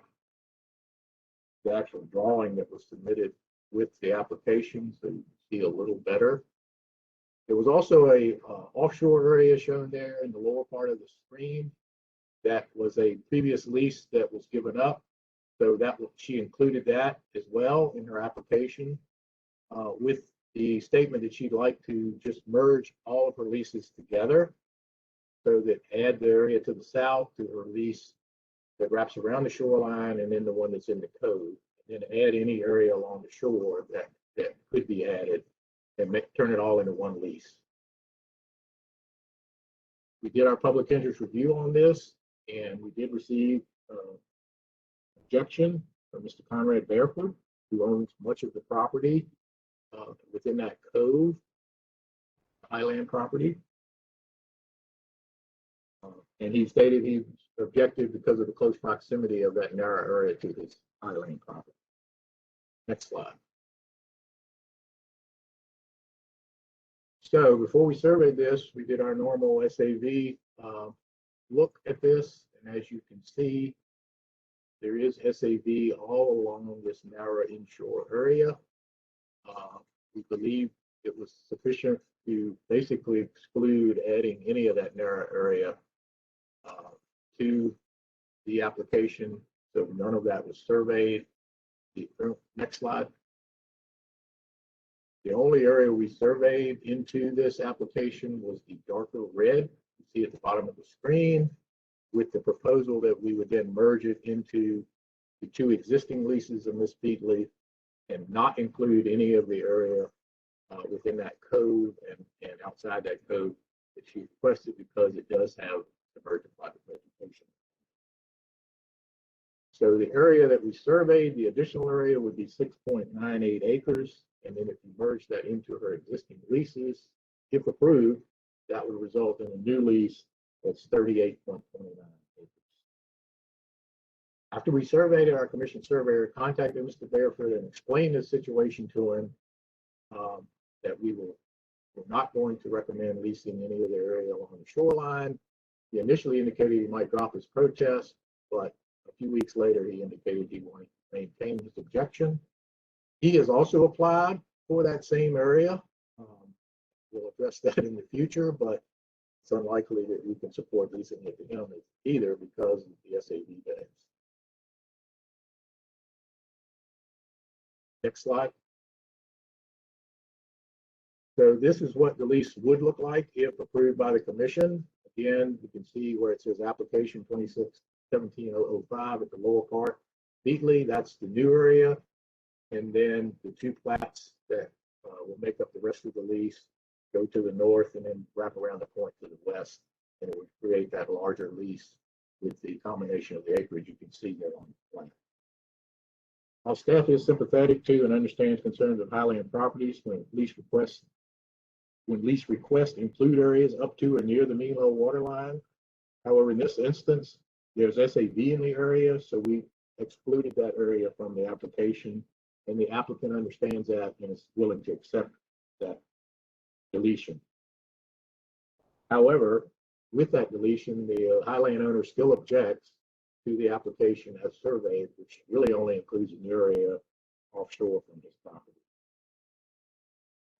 The actual drawing that was submitted with the application, so you can see a little better. There was also a offshore area shown there in the lower part of the screen. That was a previous lease that was given up. So she included that as well in her application with the statement that she'd like to just merge all of her leases together. So that add the area to the south to her lease that wraps around the shoreline and then the one that's in the cove. And then add any area along the shore that could be added and turn it all into one lease. We did our public interest review on this, and we did receive objection from Mr. Conrad Barefoot, who owns much of the property within that cove, highland property. And he stated he objected because of the close proximity of that narrow area to his highland property. Next slide. So before we surveyed this, we did our normal SAV look at this. And as you can see, there is SAV all along this narrow inshore area. We believe it was sufficient to basically exclude adding any of that narrow area to the application. So none of that was surveyed. Next slide. The only area we surveyed into this application was the darker red you see at the bottom of the screen, with the proposal that we would then merge it into the two existing leases of Ms. Beatley and not include any of the area within that cove and outside that cove that she requested, because it does have emergent private vegetation. So the area that we surveyed, the additional area would be 6.98 acres. And then if you merge that into her existing leases, if approved, that would result in a new lease that's 38.29 acres. After we surveyed it, our commission surveyor contacted Mr. Barefoot and explained the situation to him, that we were not going to recommend leasing any of the area along the shoreline. He initially indicated he might drop his protest, but a few weeks later, he indicated he wanted to maintain his objection. He has also applied for that same area. We'll address that in the future, but it's unlikely that we can support leasing it to him either because of the SAV bans. Next slide. So this is what the lease would look like if approved by the commission. Again, you can see where it says application 2017-005 at the lower part. Beatley, that's the new area. And then the two plats that will make up the rest of the lease go to the north and then wrap around the point to the west. And it would create that larger lease with the combination of the acreage you can see there on the plan. Our staff is sympathetic to and understands concerns of Highland properties when lease requests include areas up to or near the mean low water line. However, in this instance, there's SAV in the area, so we excluded that area from the application, and the applicant understands that and is willing to accept that deletion. However, with that deletion, the Highland owner still objects to the application as surveyed, which really only includes an area offshore from his property.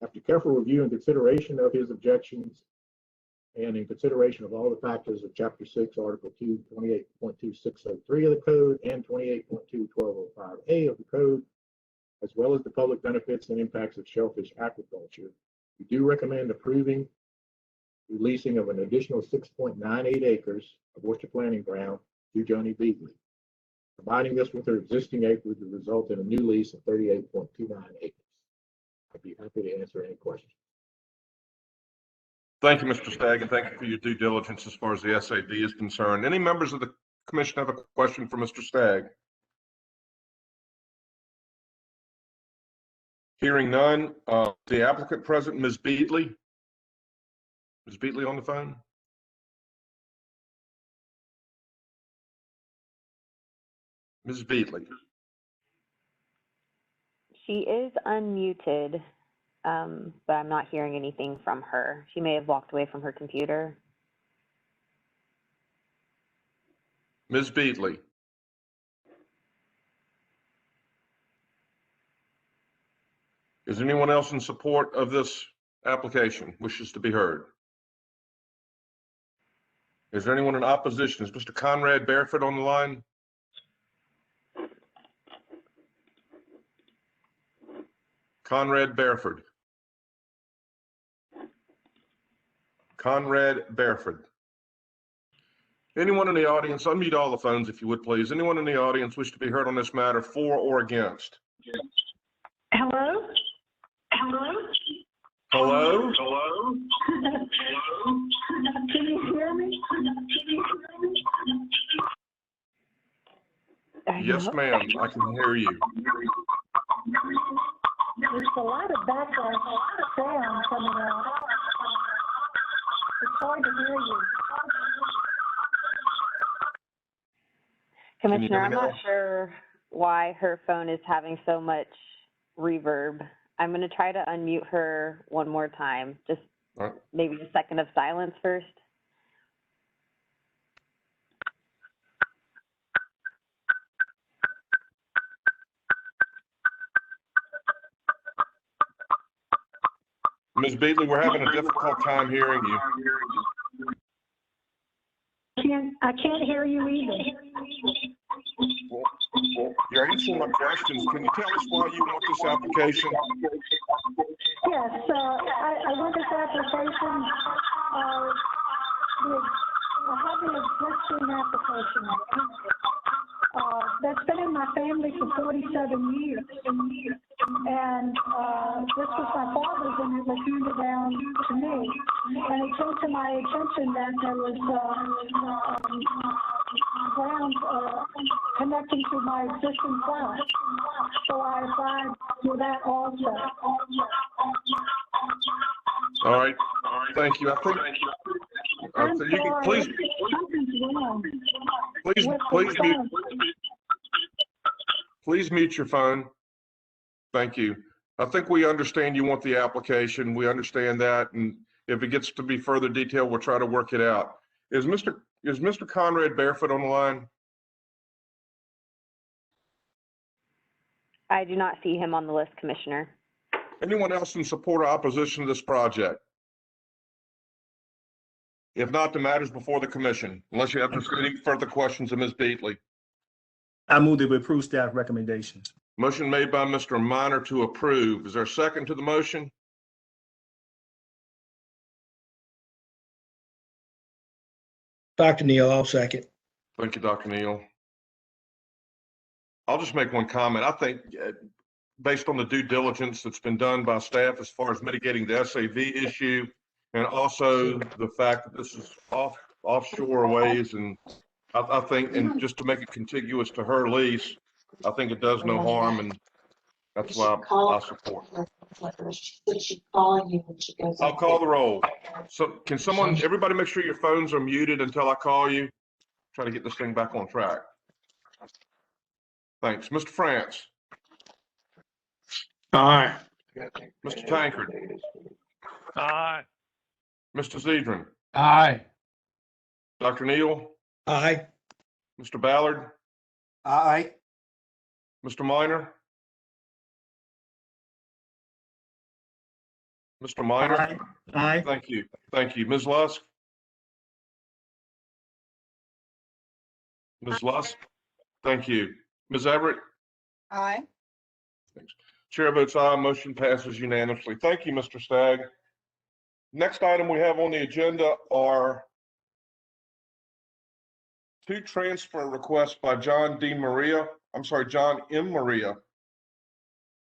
After careful review and consideration of his objections, and in consideration of all the factors of Chapter 6, Article 2, 28.2603 of the Code, and 28.21205A of the Code, as well as the public benefits and impacts of shellfish aquaculture, we do recommend approving the leasing of an additional 6.98 acres of oyster planting ground to Joni Beatley. Combining this with her existing acreage would result in a new lease of 38.29 acres. I'd be happy to answer any questions. Thank you, Mr. Stagg, and thank you for your due diligence as far as the SAD is concerned. Any members of the commission have a question for Mr. Stagg? Hearing none, the applicant present, Ms. Beatley. Ms. Beatley on the phone? Ms. Beatley. She is unmuted, but I'm not hearing anything from her. She may have walked away from her computer. Ms. Beatley. Is anyone else in support of this application wishes to be heard? Is there anyone in opposition? Is Mr. Conrad Barefoot on the line? Conrad Barefoot. Conrad Barefoot. Anyone in the audience, unmute all the phones if you would, please. Anyone in the audience wish to be heard on this matter, for or against? Hello? Hello? Hello? Hello? Hello? Can you hear me? Yes, ma'am, I can hear you. There's a lot of background sound coming out. It's hard to hear you. Commissioner, I'm not sure why her phone is having so much reverb. I'm going to try to unmute her one more time. Just maybe a second of silence first. Ms. Beatley, we're having a difficult time hearing you. I can't hear you either. Well, you're answering my questions. Can you tell us why you want this application? Yes, I want this application. I have an existing application. That's been in my family for 47 years. And this was my father's, and it was handed down to me. And it came to my attention that there was ground connecting to my existing plat. So I applied for that also. All right. Thank you. I think you can please mute your phone. Thank you. I think we understand you want the application. We understand that, and if it gets to be further detailed, we'll try to work it out. Is Mr. Conrad Barefoot on the line? I do not see him on the list, Commissioner. Anyone else in support or opposition to this project? If not, the matter's before the commission, unless you have any further questions of Ms. Beatley. I move that we approve staff recommendations. Motion made by Mr. Minor to approve. Is there a second to the motion? Dr. Neal, I'll second. Thank you, Dr. Neal. I'll just make one comment. I think based on the due diligence that's been done by staff as far as mitigating the SAV issue, and also the fact that this is offshore ways, and I think, and just to make it contiguous to her lease, I think it does no harm, and that's why I support. I'll call the roll. So can someone, everybody make sure your phones are muted until I call you? Try to get this thing back on track. Thanks. Mr. France. Aye. Mr. Tankard. Aye. Mr. Zedrin. Aye. Dr. Neal. Aye. Mr. Ballard. Aye. Mr. Minor. Mr. Minor. Aye. Thank you. Thank you. Ms. Lusk. Ms. Lusk. Thank you. Ms. Everett. Aye. Thanks. Chair votes aye. Motion passes unanimously. Thank you, Mr. Stagg. Next item we have on the agenda are two transfer requests by John M. Maria,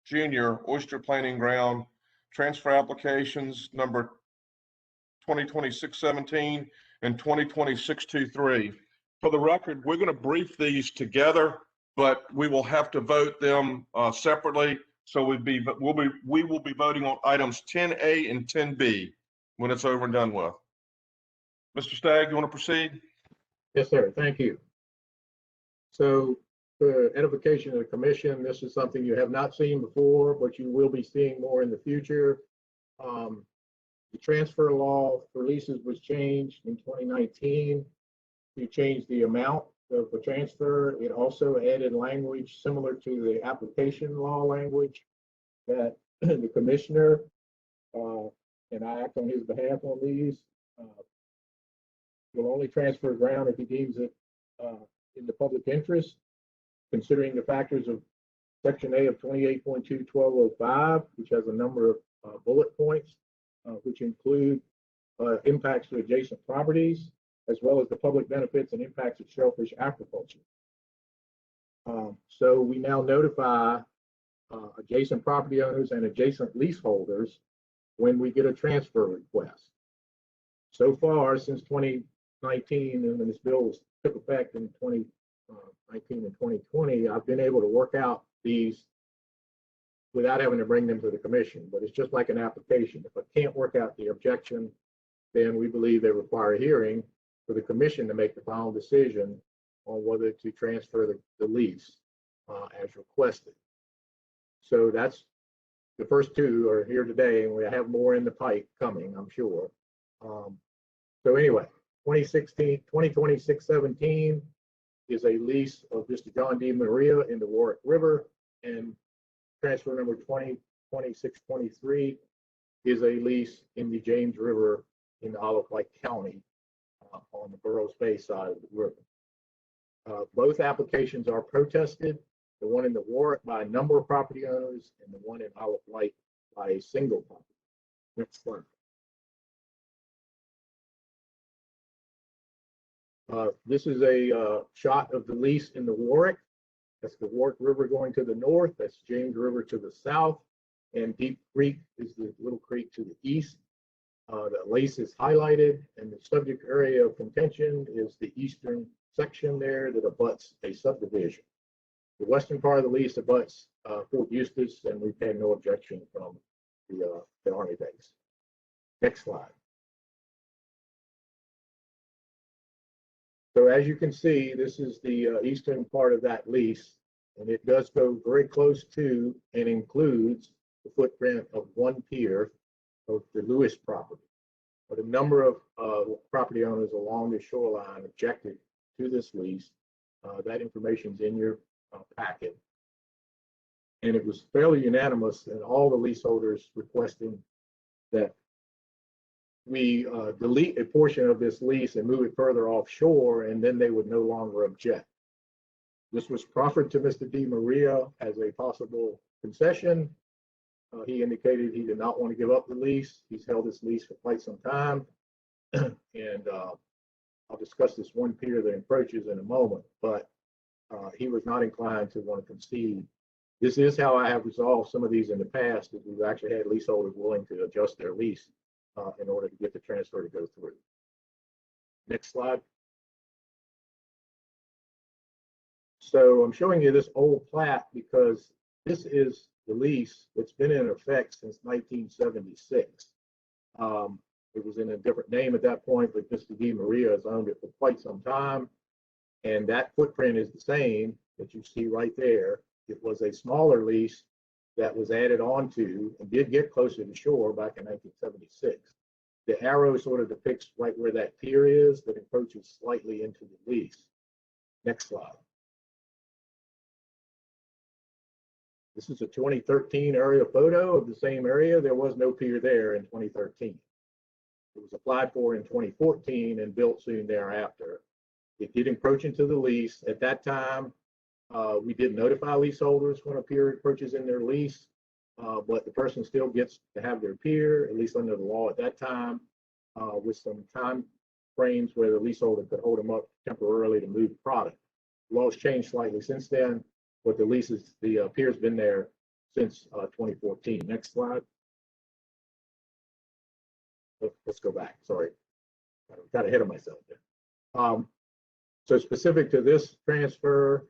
Jr., Oyster Planting Ground, transfer applications number 2020-617 and 2020-623. For the record, we're going to brief these together, but we will have to vote them separately. So we will be voting on items 10A and 10B when it's over and done with. Mr. Stagg, you want to proceed? Yes, sir. Thank you. So for edification of the commission, this is something you have not seen before, but you will be seeing more in the future. The transfer law for leases was changed in 2019. You changed the amount of the transfer. It also added language similar to the application law language that the commissioner, and I act on his behalf on these, will only transfer ground if he deems it in the public interest, considering the factors of Section A of 28.2.1205, which has a number of bullet points, which include impacts to adjacent properties, as well as the public benefits and impacts of shellfish aquaculture. So we now notify adjacent property owners and adjacent leaseholders when we get a transfer request. So far, since 2019, and when this bill took effect in 2019 and 2020, I've been able to work out these without having to bring them to the commission. But it's just like an application. If I can't work out the objection, then we believe they require a hearing for the commission to make the final decision on whether to transfer the lease as requested. So that's the first two are here today, and we have more in the pipe coming, I'm sure. So anyway, 2020-617 is a lease of Mr. John D. Maria in the Warwick River, and transfer number 2020-623 is a lease in the James River in Olive Lake County on the Burroughs Bay side of the river. Both applications are protested, the one in the Warwick by a number of property owners and the one in Olive Lake by a single property. Next slide. This is a shot of the lease in the Warwick. That's the Warwick River going to the north. That's James River to the south. And Deep Creek is the little creek to the east. The lease is highlighted, and the subject area of contention is the eastern section there that abuts a subdivision. The western part of the lease abuts Fort Eustis, and we've had no objection from the Army base. Next slide. So as you can see, this is the eastern part of that lease, and it does go very close to and includes the footprint of one pier of the Lewis property. But a number of property owners along the shoreline objected to this lease. That information is in your packet. And it was fairly unanimous in all the leaseholders requesting that we delete a portion of this lease and move it further offshore, and then they would no longer object. This was proffered to Mr. D. Maria as a possible concession. He indicated he did not want to give up the lease. He's held this lease for quite some time. And I'll discuss this one pier that encroaches in a moment, but he was not inclined to want to concede This is how I have resolved some of these in the past, is we've actually had leaseholders willing to adjust their lease in order to get the transfer to go through. Next slide. So I'm showing you this old plat because this is the lease that's been in effect since 1976. It was in a different name at that point, but Mr. DiMaria has owned it for quite some time. And that footprint is the same that you see right there. It was a smaller lease that was added onto and did get closer to shore back in 1976. The arrow sort of depicts right where that pier is that encroaches slightly into the lease. Next slide. This is a 2013 aerial photo of the same area. There was no pier there in 2013. It was applied for in 2014 and built soon thereafter. It did encroach into the lease. At that time, we did notify leaseholders when a pier encroaches in their lease, but the person still gets to have their pier, at least under the law at that time, with some time frames where the leaseholder could hold them up temporarily to move the product. The law's changed slightly since then, but the pier's been there since 2014. Next slide. Let's go back. Sorry, I got ahead of myself there. So specific to this transfer,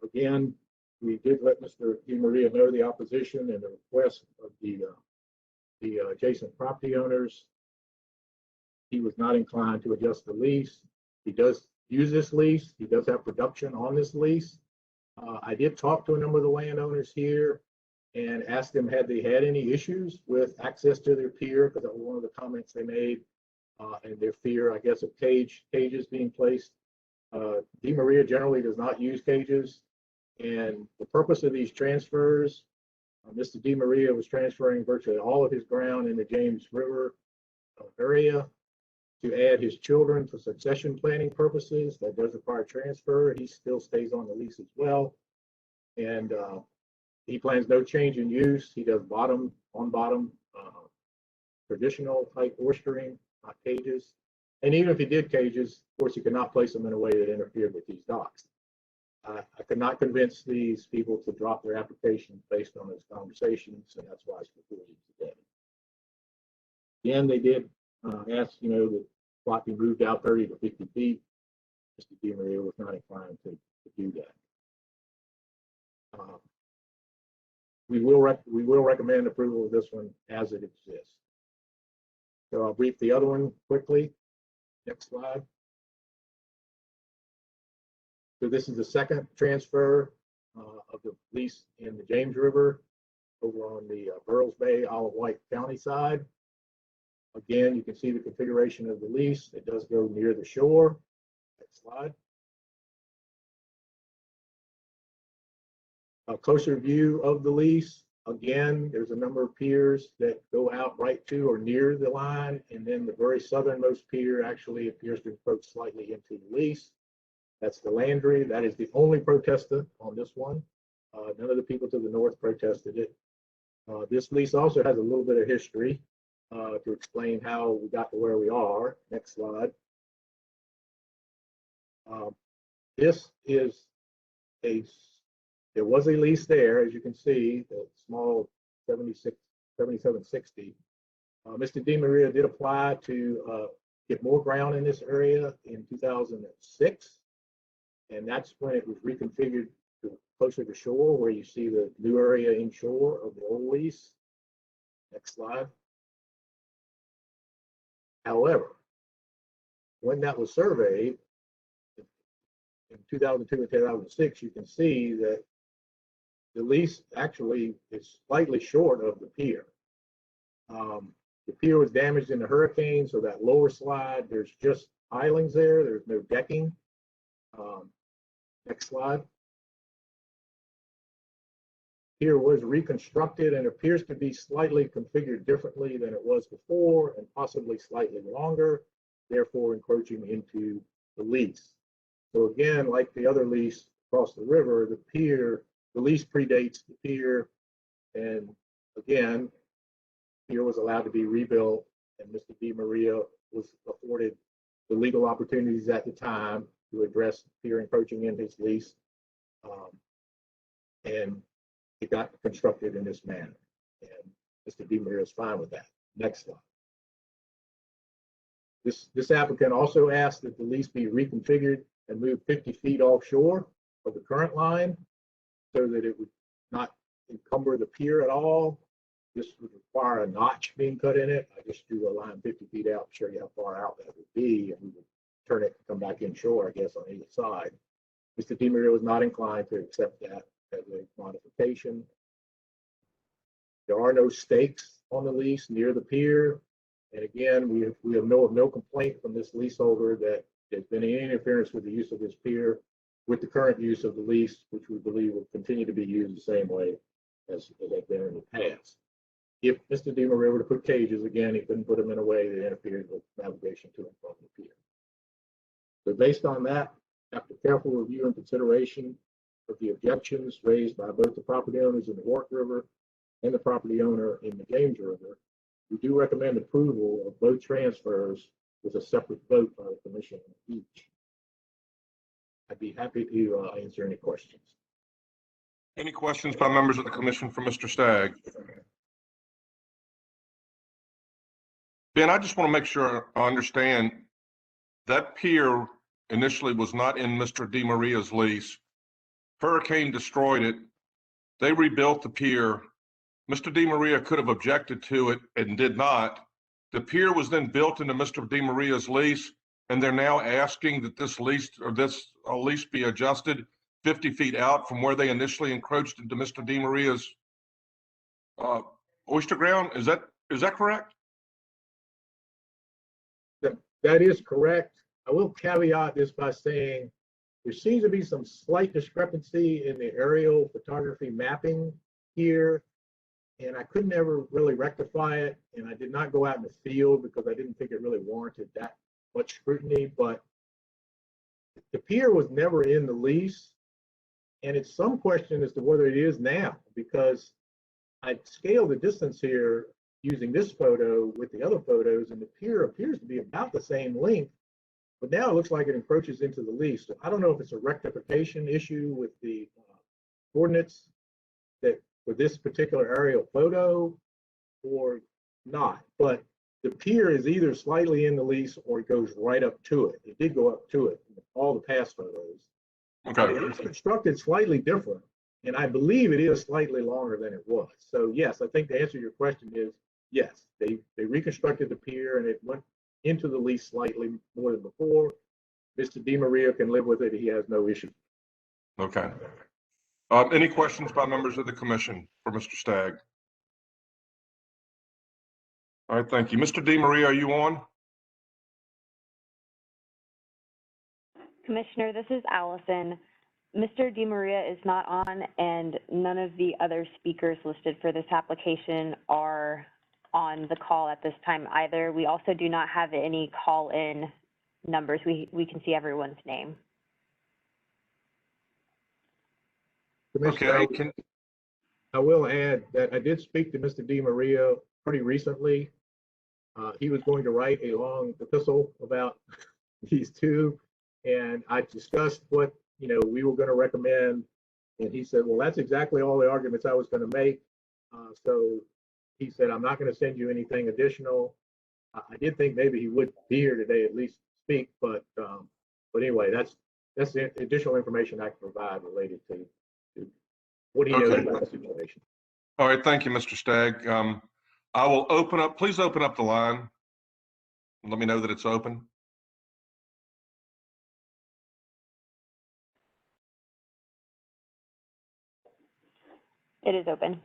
again, we did let Mr. DiMaria know the opposition and the request of the adjacent property owners. He was not inclined to adjust the lease. He does use this lease. He does have production on this lease. I did talk to a number of the landowners here and asked them had they had any issues with access to their pier, because that was one of the comments they made, and their fear, I guess, of cages being placed. DiMaria generally does not use cages, and the purpose of these transfers, Mr. DiMaria was transferring virtually all of his ground in the James River area to add his children for succession planning purposes. That does require transfer. He still stays on the lease as well, and he plans no change in use. He does on bottom traditional type oystering, not cages. And even if he did cages, of course, he could not place them in a way that interfered with these docks. I could not convince these people to drop their application based on those conversations, and that's why it's before you today. Again, they did ask, the plot be moved out 30 to 50 feet. Mr. DiMaria was not inclined to do that. We will recommend approval of this one as it exists. So I'll brief the other one quickly. Next slide. So this is the second transfer of the lease in the James River over on the Burroughs Bay, Isle of Wight County side. Again, you can see the configuration of the lease. It does go near the shore. Next slide. A closer view of the lease. Again, there's a number of piers that go out right to or near the line, and then the very southernmost pier actually appears to encroach slightly into the lease. That's the Landry. That is the only protester on this one. None of the people to the north protested it. This lease also has a little bit of history to explain how we got to where we are. Next slide. There was a lease there, as you can see, the small 7760. Mr. DiMaria did apply to get more ground in this area in 2006, and that's when it was reconfigured to closer to shore, where you see the new area inshore of the old lease. Next slide. However, when that was surveyed in 2002 and 2006, you can see that the lease actually is slightly short of the pier. The pier was damaged in the hurricane, so that lower slide, there's just pilings there. There's no decking. Next slide. Pier was reconstructed and appears to be slightly configured differently than it was before, and possibly slightly longer, therefore encroaching into the lease. So again, like the other lease across the river, the lease predates the pier, and again, the pier was allowed to be rebuilt, and Mr. DiMaria was afforded the legal opportunities at the time to address the pier encroaching in his lease. And it got constructed in this manner. And Mr. DiMaria is fine with that. Next slide. This applicant also asked that the lease be reconfigured and moved 50 feet offshore of the current line so that it would not encumber the pier at all. This would require a notch being cut in it. I just drew a line 50 feet out to show you how far out that would be, and we would turn it and come back inshore, I guess, on either side. Mr. DiMaria was not inclined to accept that as a modification. There are no stakes on the lease near the pier. And again, we have no complaint from this leaseholder that there's been any interference with the use of this pier with the current use of the lease, which we believe will continue to be used the same way as they've been in the past. If Mr. DiMaria were to put cages, again, he couldn't put them in a way that interfered with navigation to and from the pier. So based on that, after careful review and consideration of the objections raised by both the property owners in the Warwick River and the property owner in the James River, we do recommend approval of both transfers with a separate vote by the commission on each. I'd be happy to answer any questions. Any questions by members of the commission for Mr. Stagg? Ben, I just want to make sure I understand that pier initially was not in Mr. DiMaria's lease. Hurricane destroyed it. They rebuilt the pier. Mr. DiMaria could have objected to it and did not. The pier was then built into Mr. DiMaria's lease, and they're now asking that this lease be adjusted 50 feet out from where they initially encroached into Mr. DiMaria's oyster ground. Is that correct? That is correct. I will caveat this by saying there seems to be some slight discrepancy in the aerial photography mapping here, and I couldn't ever really rectify it, and I did not go out in the field because I didn't think it really warranted that much scrutiny. But the pier was never in the lease, and it's some question as to whether it is now, because I scaled the distance here using this photo with the other photos, and the pier appears to be about the same length, but now it looks like it encroaches into the lease. So I don't know if it's a rectification issue with the coordinates that for this particular aerial photo or not, but the pier is either slightly in the lease or it goes right up to it. It did go up to it in all the past photos. Okay. It's constructed slightly different, and I believe it is slightly longer than it was. So yes, I think the answer to your question is yes, they reconstructed the pier and it went into the lease slightly more than before. Mr. DiMaria can live with it. He has no issue. Okay. Any questions by members of the commission for Mr. Stagg? All right, thank you. Mr. DiMaria, are you on? Commissioner, this is Allison. Mr. DiMaria is not on, and none of the other speakers listed for this application are on the call at this time either. We also do not have any call-in numbers. We can see everyone's name. Okay. I will add that I did speak to Mr. DiMaria pretty recently. He was going to write a long epistle about these two, and I discussed what we were going to recommend, and he said, well, that's exactly all the arguments I was going to make. So he said, I'm not going to send you anything additional. I did think maybe he would be here today at least speak, but anyway, that's the additional information I can provide related to what he knows about the situation. All right, thank you, Mr. Stagg. I will please open up the line. Let me know that it's open. It is open.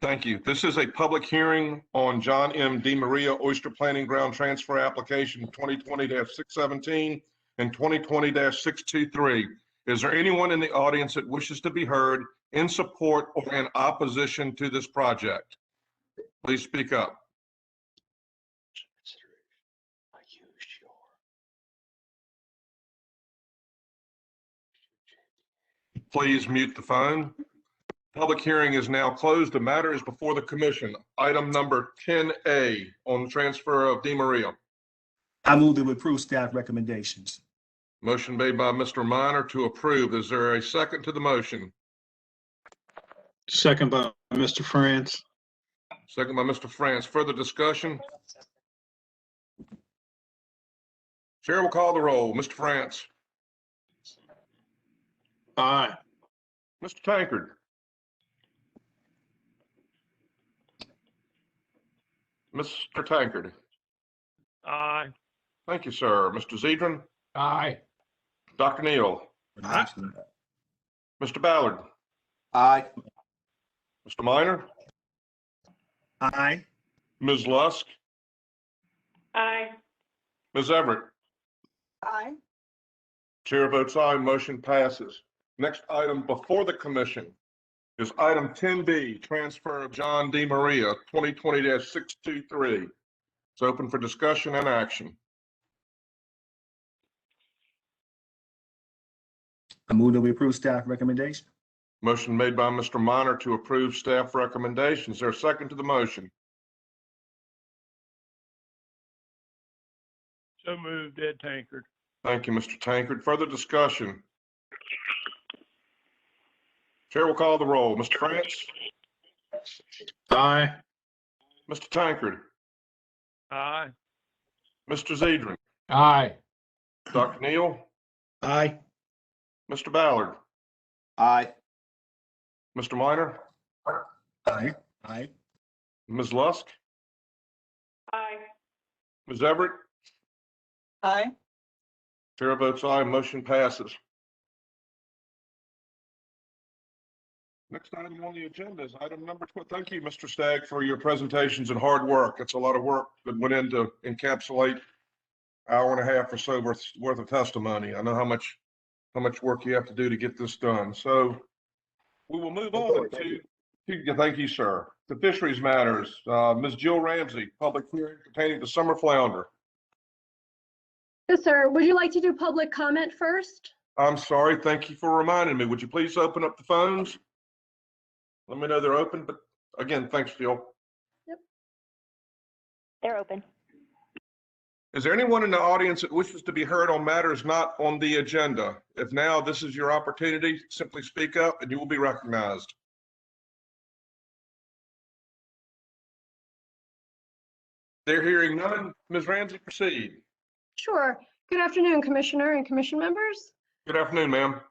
Thank you. This is a public hearing on John M. DiMaria Oyster Planting Ground Transfer Application 2020-617 and 2020-623. Is there anyone in the audience that wishes to be heard in support or in opposition to this project? Please speak up. Please mute the phone. Public hearing is now closed. The matter is before the commission. Item number 10A on the transfer of DiMaria. I move to approve staff recommendations. Motion made by Mr. Minor to approve. Is there a second to the motion? Second by Mr. France. Second by Mr. France. Further discussion? Chair will call the roll. Mr. France. Aye. Mr. Tankard. Mr. Tankard. Aye. Thank you, sir. Mr. Zedrin. Aye. Dr. Neal. Mr. Ballard. Aye. Mr. Minor. Aye. Ms. Lusk. Aye. Ms. Everett. Aye. Chair votes aye, motion passes. Next item before the commission is item 10B, transfer of John D. Maria, 2020-623. It's open for discussion and action. I move that we approve staff recommendation. Motion made by Mr. Minor to approve staff recommendations. Is there a second to the motion? So moved, Ed Tankard. Thank you, Mr. Tankard. Further discussion? Chair will call the roll. Mr. France? Aye. Mr. Tankard? Aye. Mr. Zedrin? Aye. Dr. Neal? Aye. Mr. Ballard? Aye. Mr. Minor? Aye. Aye. Ms. Lusk? Aye. Ms. Everett? Aye. Chair votes aye, motion passes. Next item on the agenda is item number 12. Thank you, Mr. Stagg, for your presentations and hard work. It's a lot of work that went into encapsulate hour and a half or so worth of testimony. I know how much work you have to do to get this done. So we will move on to thank you, sir. The fisheries matters. Ms. Jill Ramsey, public hearing pertaining to summer flounder. Yes, sir. Would you like to do public comment first? I'm sorry. Thank you for reminding me. Would you please open up the phones? Let me know they're open, but again, thanks, Jill. Yep. They're open. Is there anyone in the audience that wishes to be heard on matters not on the agenda? If now, this is your opportunity, simply speak up and you will be recognized. They're hearing none. Ms. Ramsey, proceed. Sure. Good afternoon, Commissioner and Commission members. Good afternoon, ma'am.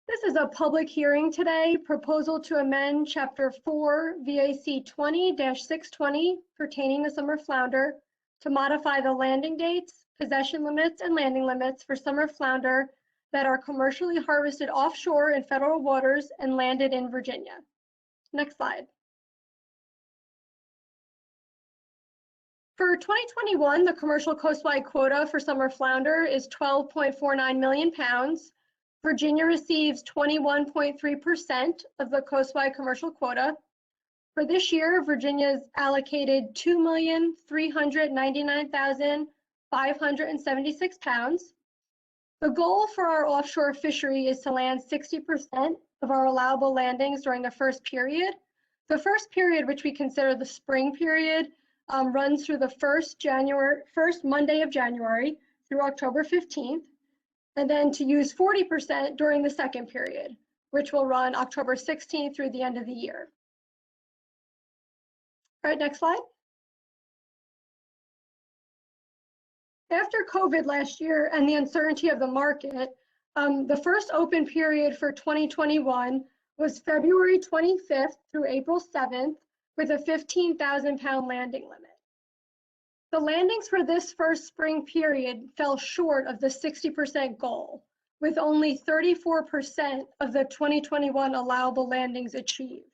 This is a public hearing today, proposal to amend Chapter 4 VAC 20-620 pertaining to summer flounder to modify the landing dates, possession limits, and landing limits for summer flounder that are commercially harvested offshore in federal waters and landed in Virginia. Next slide. For 2021, the commercial coastwide quota for summer flounder is 12.49 million pounds. Virginia receives 21.3% of the coastwide commercial quota. For this year, Virginia's allocated 2,399,576 pounds. The goal for our offshore fishery is to land 60% of our allowable landings during the first period. The first period, which we consider the spring period, runs through the first Monday of January through October 15th, and then to use 40% during the second period, which will run October 16th through the end of the year. All right, next slide. After COVID last year and the uncertainty of the market, the first open period for 2021 was February 25th through April 7th with a 15,000 pound landing limit. The landings for this first spring period fell short of the 60% goal, with only 34% of the 2021 allowable landings achieved.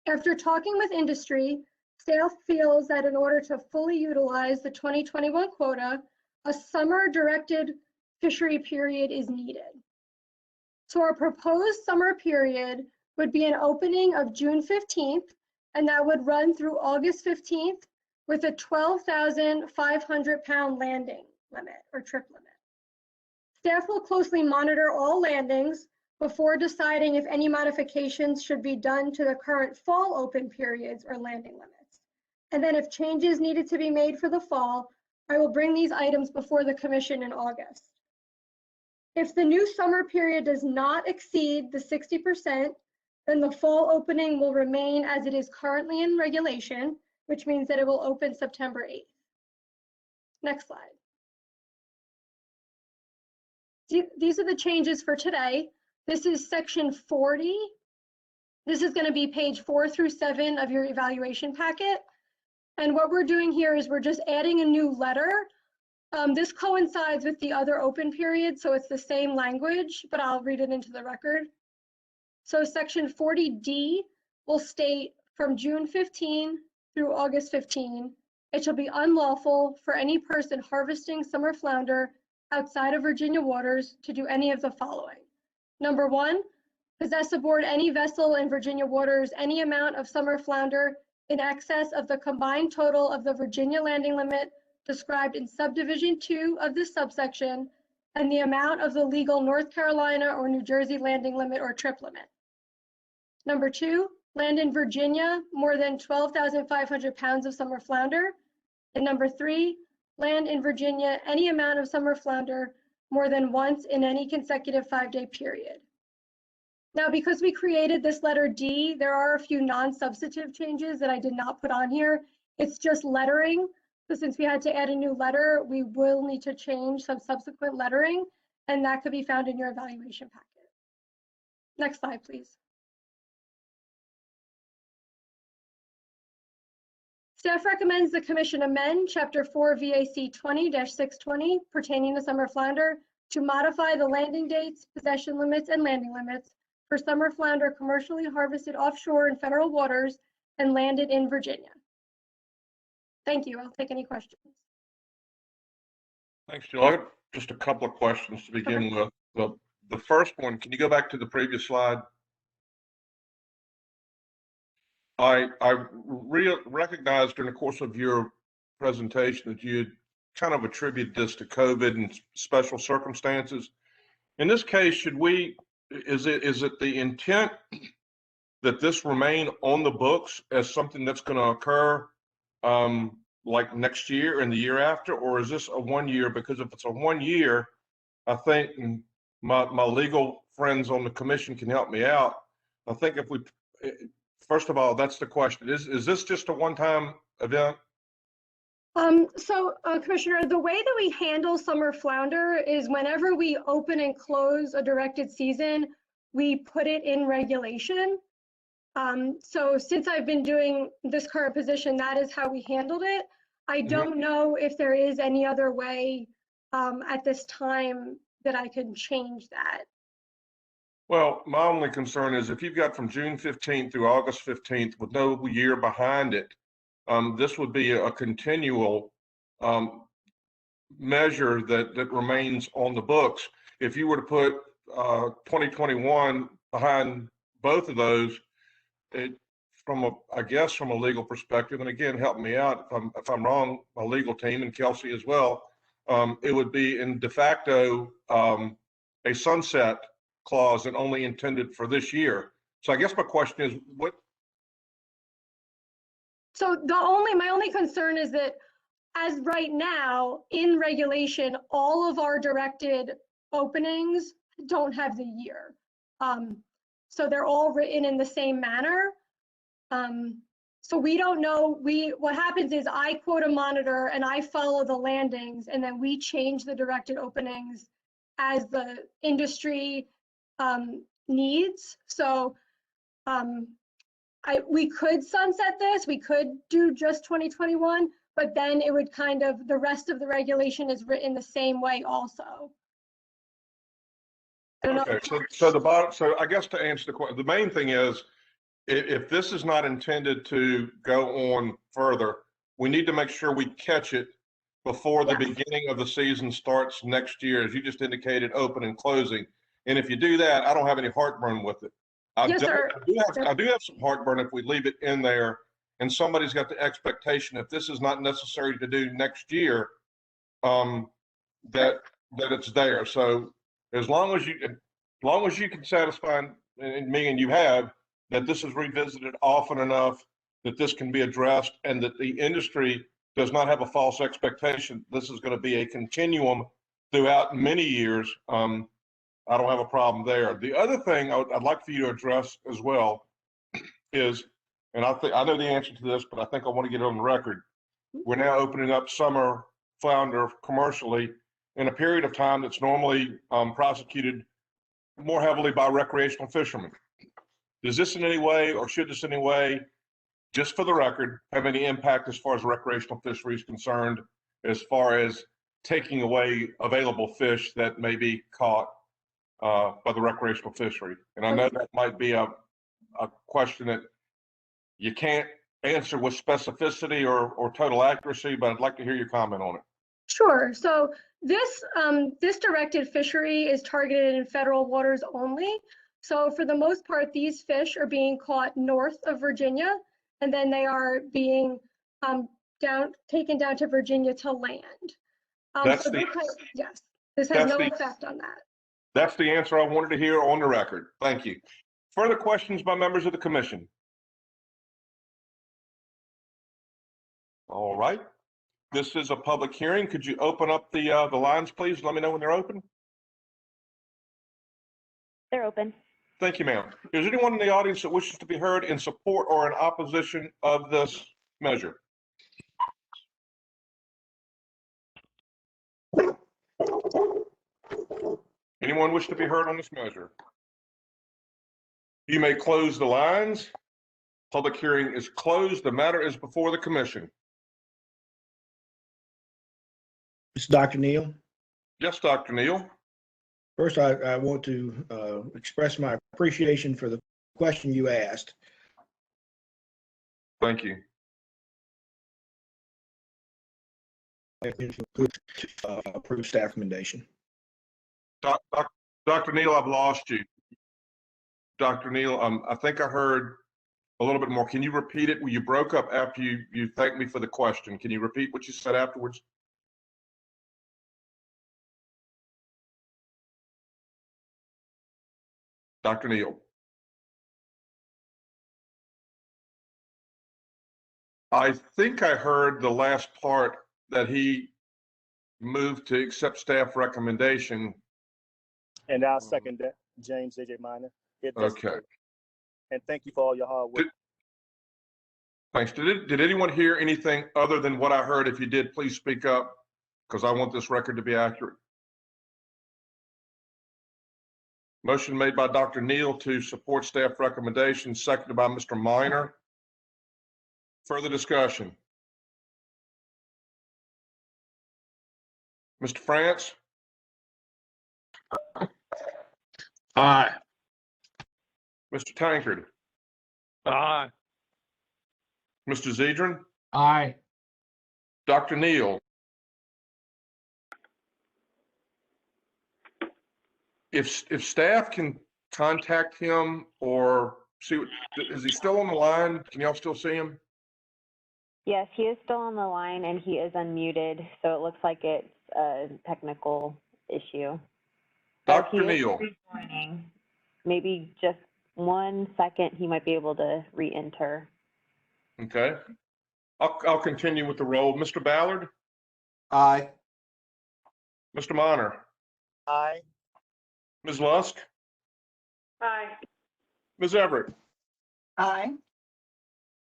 After talking with industry, staff feels that in order to fully utilize the 2021 quota, a summer-directed fishery period is needed. So our proposed summer period would be an opening of June 15th, and that would run through August 15th with a 12,500 pound landing limit or trip limit. Staff will closely monitor all landings before deciding if any modifications should be done to the current fall open periods or landing limits. And then if changes needed to be made for the fall, I will bring these items before the Commission in August. If the new summer period does not exceed the 60%, Then the fall opening will remain as it is currently in regulation, which means that it will open September 8th. Next slide. These are the changes for today. This is section 40. This is going to be page 4 through 7 of your evaluation packet. And what we're doing here is we're just adding a new letter. This coincides with the other open period, so it's the same language, but I'll read it into the record. So section 40D will state from June 15 through August 15, it shall be unlawful for any person harvesting summer flounder outside of Virginia waters to do any of the following. Number 1, possess aboard any vessel in Virginia waters any amount of summer flounder in excess of the combined total of the Virginia landing limit described in subdivision 2 of this subsection and the amount of the legal North Carolina or New Jersey landing limit or trip limit. Number 2, land in Virginia more than 12,500 pounds of summer flounder. And number 3, land in Virginia any amount of summer flounder more than once in any consecutive 5-day period. Now, because we created this letter D, there are a few non-substantive changes that I did not put on here. It's just lettering. So since we had to add a new letter, we will need to change some subsequent lettering, and that could be found in your evaluation packet. Next slide, please. Staff recommends the Commission amend Chapter 4 VAC 20-620 pertaining to summer flounder to modify the landing dates, possession limits, and landing limits for summer flounder commercially harvested offshore in federal waters and landed in Virginia. Thank you. I'll take any questions. Thanks, Jill. I got just a couple of questions to begin with. The first one, can you go back to the previous slide? I recognized during the course of your presentation that you had kind of attributed this to COVID and special circumstances. In this case, is it the intent that this remain on the books as something that's going to occur like next year and the year after, or is this a 1 year? Because if it's a 1 year, I think, and my legal friends on the commission can help me out. I think if we, first of all, that's the question. Is this just a one-time event? Commissioner, the way that we handle summer flounder is whenever we open and close a directed season, we put it in regulation. So since I've been doing this current position, that is how we handled it. I don't know if there is any other way at this time that I can change that. Well, my only concern is if you've got from June 15th through August 15th with no year behind it, this would be a continual measure that remains on the books. If you were to put 2021 behind both of those, I guess from a legal perspective, and again, help me out if I'm wrong, my legal team and Kelsey as well, it would be in de facto a sunset clause and only intended for this year. So I guess my question is what? So my only concern is that as right now in regulation, all of our directed openings don't have the year. So they're all written in the same manner. So we don't know, what happens is I quote a monitor and I follow the landings, and then we change the directed openings as the industry needs. So we could sunset this, we could do just 2021, but then it would kind of, the rest of the regulation is written the same way also. Okay, so I guess to answer the question, the main thing is, if this is not intended to go on further, we need to make sure we catch it before the beginning of the season starts next year, as you just indicated, open and closing. And if you do that, I don't have any heartburn with it. I do have some heartburn if we leave it in there and somebody's got the expectation if this is not necessary to do next year, that it's there. So as long as you can satisfy me, and you have, that this is revisited often enough that this can be addressed and that the industry does not have a false expectation this is going to be a continuum throughout many years, I don't have a problem there. The other thing I'd like for you to address as well is, and I know the answer to this, but I think I want to get it on the record. We're now opening up summer flounder commercially in a period of time that's normally prosecuted more heavily by recreational fishermen. Does this in any way, or should this in any way, just for the record, have any impact as far as recreational fishery is concerned, as far as taking away available fish that may be caught by the recreational fishery? And I know that might be a question that you can't answer with specificity or total accuracy, but I'd like to hear your comment on it. Sure. So this directed fishery is targeted in federal waters only. So for the most part, these fish are being caught north of Virginia, and then they are being taken down to Virginia to land. That's yes, this has no effect on that. That's the answer I wanted to hear on the record. Thank you. Further questions by members of the commission? All right. This is a public hearing. Could you open up the lines, please? Let me know when they're open. They're open. Thank you, ma'am. Is there anyone in the audience that wishes to be heard in support or in opposition of this measure? Anyone wish to be heard on this measure? You may close the lines. Public hearing is closed. The matter is before the commission. It's Dr. Neal. Yes, Dr. Neal. First, I want to express my appreciation for the question you asked. Thank you. Approved staff recommendation. Dr. Neal, I've lost you. Dr. Neal, I think I heard a little bit more. Can you repeat it? You broke up after you thanked me for the question. Can you repeat what you said afterwards? Dr. Neal. I think I heard the last part that he moved to accept staff recommendation. And I'll second that, James J.J. Minor. Okay. And thank you for all your hard work. Thanks. Did anyone hear anything other than what I heard? If you did, please speak up, because I want this record to be accurate. Motion made by Dr. Neal to support staff recommendations, seconded by Mr. Minor. Further discussion? Mr. France? Aye. Mr. Tankard? Aye. Mr. Zedrin? Aye. Dr. Neal? If staff can contact him or see, is he still on the line? Can y'all still see him? Yes, he is still on the line and he is unmuted, so it looks like it's a technical issue. Dr. Neal? Maybe just 1 second, he might be able to re-enter. Okay. I'll continue with the roll. Mr. Ballard? Aye. Mr. Minor? Aye. Ms. Lusk? Aye. Ms. Everett? Aye.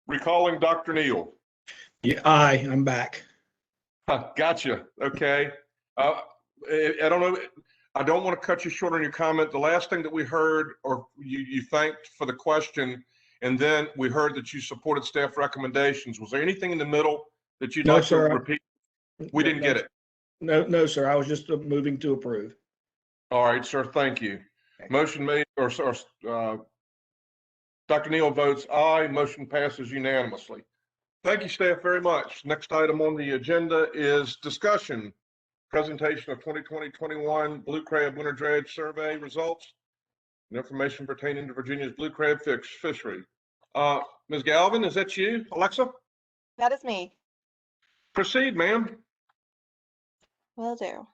Recalling Dr. Neal? Yeah, aye, I'm back. Gotcha. Okay. I don't know. I don't want to cut you short on your comment. The last thing that we heard, or you thanked for the question, and then we heard that you supported staff recommendations. Was there anything in the middle that you'd like to repeat? We didn't get it. No, sir. I was just moving to approve. All right, sir. Thank you. Motion made, or Dr. Neal votes aye. Motion passes unanimously. Thank you, staff, very much. Next item on the agenda is discussion. Presentation of 2020-21 Blue Crab Winter Dredge Survey results and information pertaining to Virginia's blue crab fishery. Ms. Galvin, is that you? Alexa? That is me. Proceed, ma'am. Will do.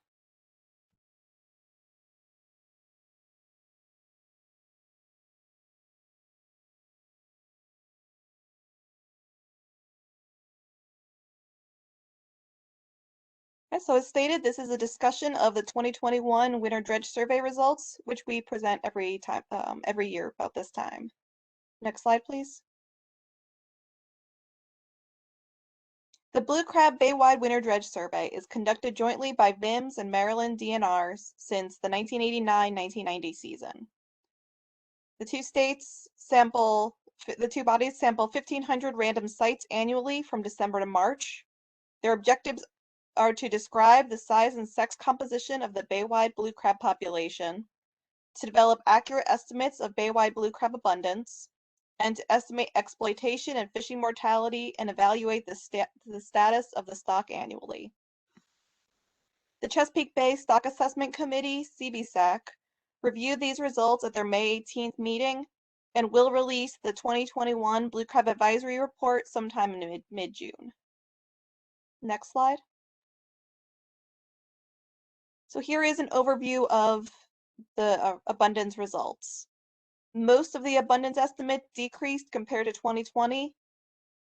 Okay, so as stated, this is a discussion of the 2021 winter dredge survey results, which we present every year about this time. Next slide, please. The Blue Crab Baywide Winter Dredge Survey is conducted jointly by VIMS and Maryland DNRs since the 1989-1990 season. The two bodies sample 1,500 random sites annually from December to March. Their objectives are to describe the size and sex composition of the baywide blue crab population, to develop accurate estimates of baywide blue crab abundance, and to estimate exploitation and fishing mortality and evaluate the status of the stock annually. The Chesapeake Bay Stock Assessment Committee, CBSAC, reviewed these results at their May 18th meeting and will release the 2021 Blue Crab Advisory Report sometime in mid-June. Next slide. So here is an overview of the abundance results. Most of the abundance estimate decreased compared to 2020.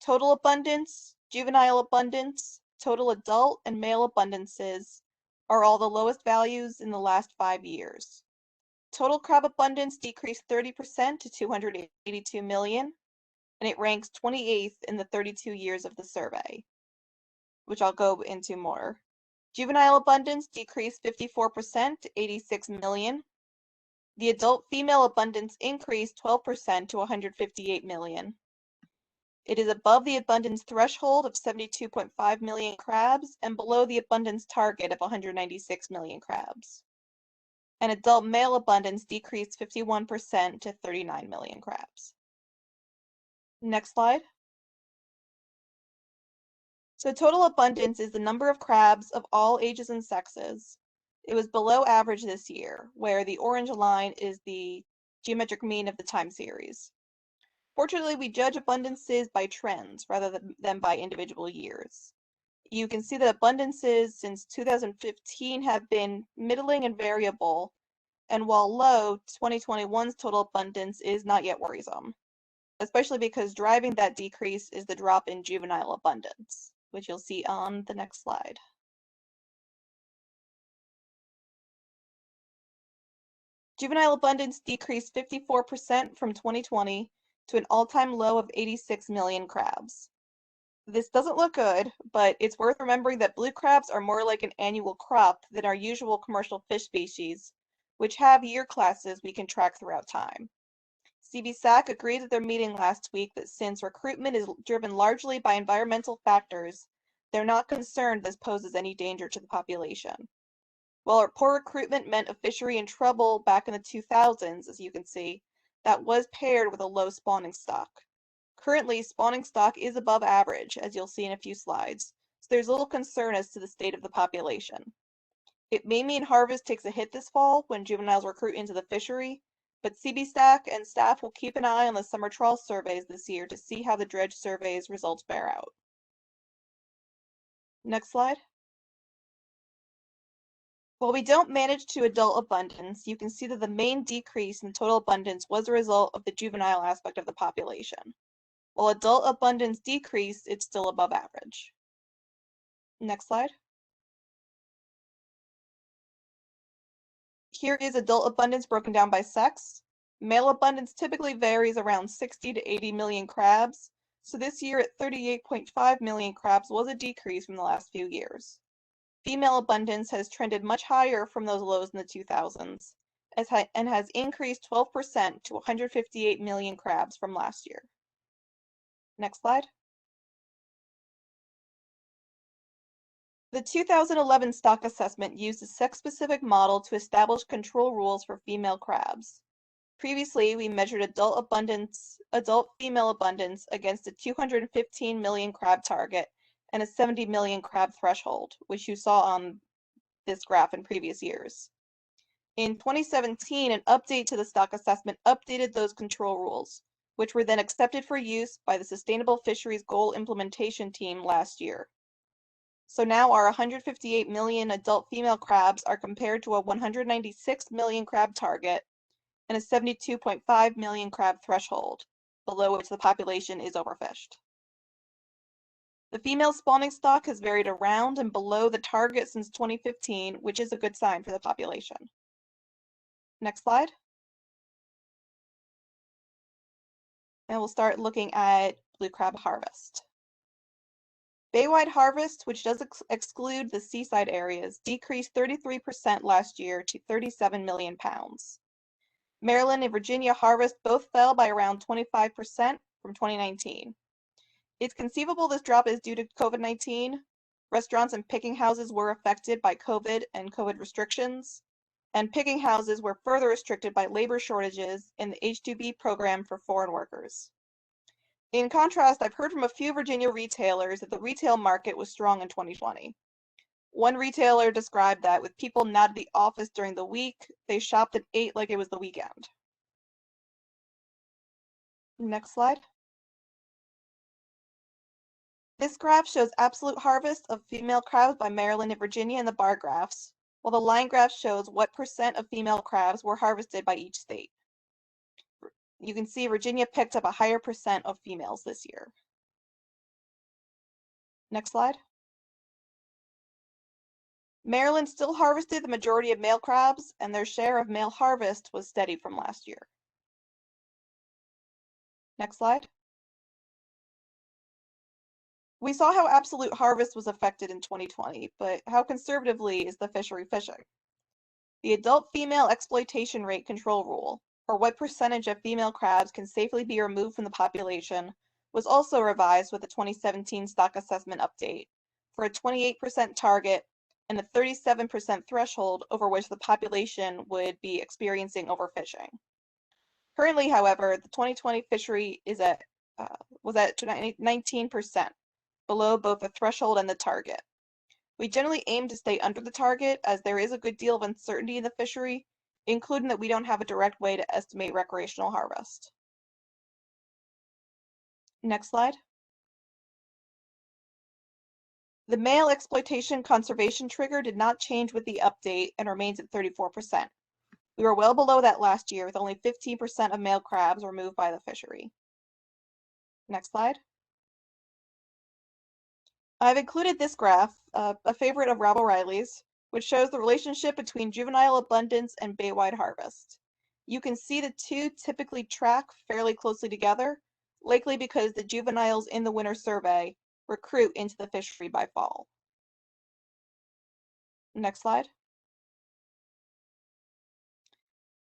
Total abundance, juvenile abundance, total adult, and male abundances are all the lowest values in the last 5 years. Total crab abundance decreased 30% to 282 million, and it ranks 28th in the 32 years of the survey, which I'll go into more. Juvenile abundance decreased 54% to 86 million. The adult female abundance increased 12% to 158 million. It is above the abundance threshold of 72.5 million crabs and below the abundance target of 196 million crabs. And adult male abundance decreased 51% to 39 million crabs. Next slide. So total abundance is the number of crabs of all ages and sexes. It was below average this year, where the orange line is the geometric mean of the time series. Fortunately, we judge abundances by trends rather than by individual years. You can see that abundances since 2015 have been middling and variable, and while low, 2021's total abundance is not yet worrisome, especially because driving that decrease is the drop in juvenile abundance, which you'll see on the next slide. Juvenile abundance decreased 54% from 2020 to an all-time low of 86 million crabs. This doesn't look good, but it's worth remembering that blue crabs are more like an annual crop than our usual commercial fish species, which have year classes we can track throughout time. CBSAC agreed at their meeting last week that since recruitment is driven largely by environmental factors, they're not concerned this poses any danger to the population. While our poor recruitment meant a fishery in trouble back in the 2000s, as you can see, that was paired with a low spawning stock. Currently, spawning stock is above average, as you'll see in a few slides, so there's little concern as to the state of the population. It may mean harvest takes a hit this fall when juveniles recruit into the fishery, but CBSAC and staff will keep an eye on the summer trawl surveys this year to see how the dredge surveys results bear out. Next slide. While we don't manage to adult abundance, you can see that the main decrease in total abundance was a result of the juvenile aspect of the population. While adult abundance decreased, it's still above average. Next slide. Here is adult abundance broken down by sex. Male abundance typically varies around 60 to 80 million crabs, so this year at 38.5 million crabs was a decrease from the last few years. Female abundance has trended much higher from those lows in the 2000s and has increased 12% to 158 million crabs from last year. Next slide. The 2011 stock assessment used a sex-specific model to establish control rules for female crabs. Previously, we measured adult female abundance against a 215 million crab target and a 70 million crab threshold, which you saw on this graph in previous years. In 2017, an update to the stock assessment updated those control rules, which were then accepted for use by the Sustainable Fisheries Goal Implementation Team last year. So now our 158 million adult female crabs are compared to a 196 million crab target and a 72.5 million crab threshold, below which the population is overfished. The female spawning stock has varied around and below the target since 2015, which is a good sign for the population. Next slide. And we'll start looking at blue crab harvest. Baywide harvest, which does exclude the seaside areas, decreased 33% last year to 37 million pounds. Maryland and Virginia harvest both fell by around 25% from 2019. It's conceivable this drop is due to COVID-19. Restaurants and picking houses were affected by COVID and COVID restrictions, and picking houses were further restricted by labor shortages in the H-2B program for foreign workers. In contrast, I've heard from a few Virginia retailers that the retail market was strong in 2020. One retailer described that with people not at the office during the week, they shopped and ate like it was the weekend. Next slide. This graph shows absolute harvest of female crabs by Maryland and Virginia in the bar graphs, while the line graph shows what % of female crabs were harvested by each state. You can see Virginia picked up a higher % of females this year. Next slide. Maryland still harvested the majority of male crabs, and their share of male harvest was steady from last year. Next slide. We saw how absolute harvest was affected in 2020, but how conservatively is the fishery fishing? The adult female exploitation rate control rule, or what percentage of female crabs can safely be removed from the population, was also revised with the 2017 stock assessment update for a 28% target and a 37% threshold over which the population would be experiencing overfishing. Currently, however, the 2020 fishery was at 19%, below both the threshold and the target. We generally aim to stay under the target as there is a good deal of uncertainty in the fishery, including that we don't have a direct way to estimate recreational harvest. Next slide. The male exploitation conservation trigger did not change with the update and remains at 34%. We were well below that last year with only 15% of male crabs removed by the fishery. Next slide. I've included this graph, a favorite of Rob O'Reilly's, which shows the relationship between juvenile abundance and baywide harvest. You can see the two typically track fairly closely together, likely because the juveniles in the winter survey recruit into the fishery by fall. Next slide.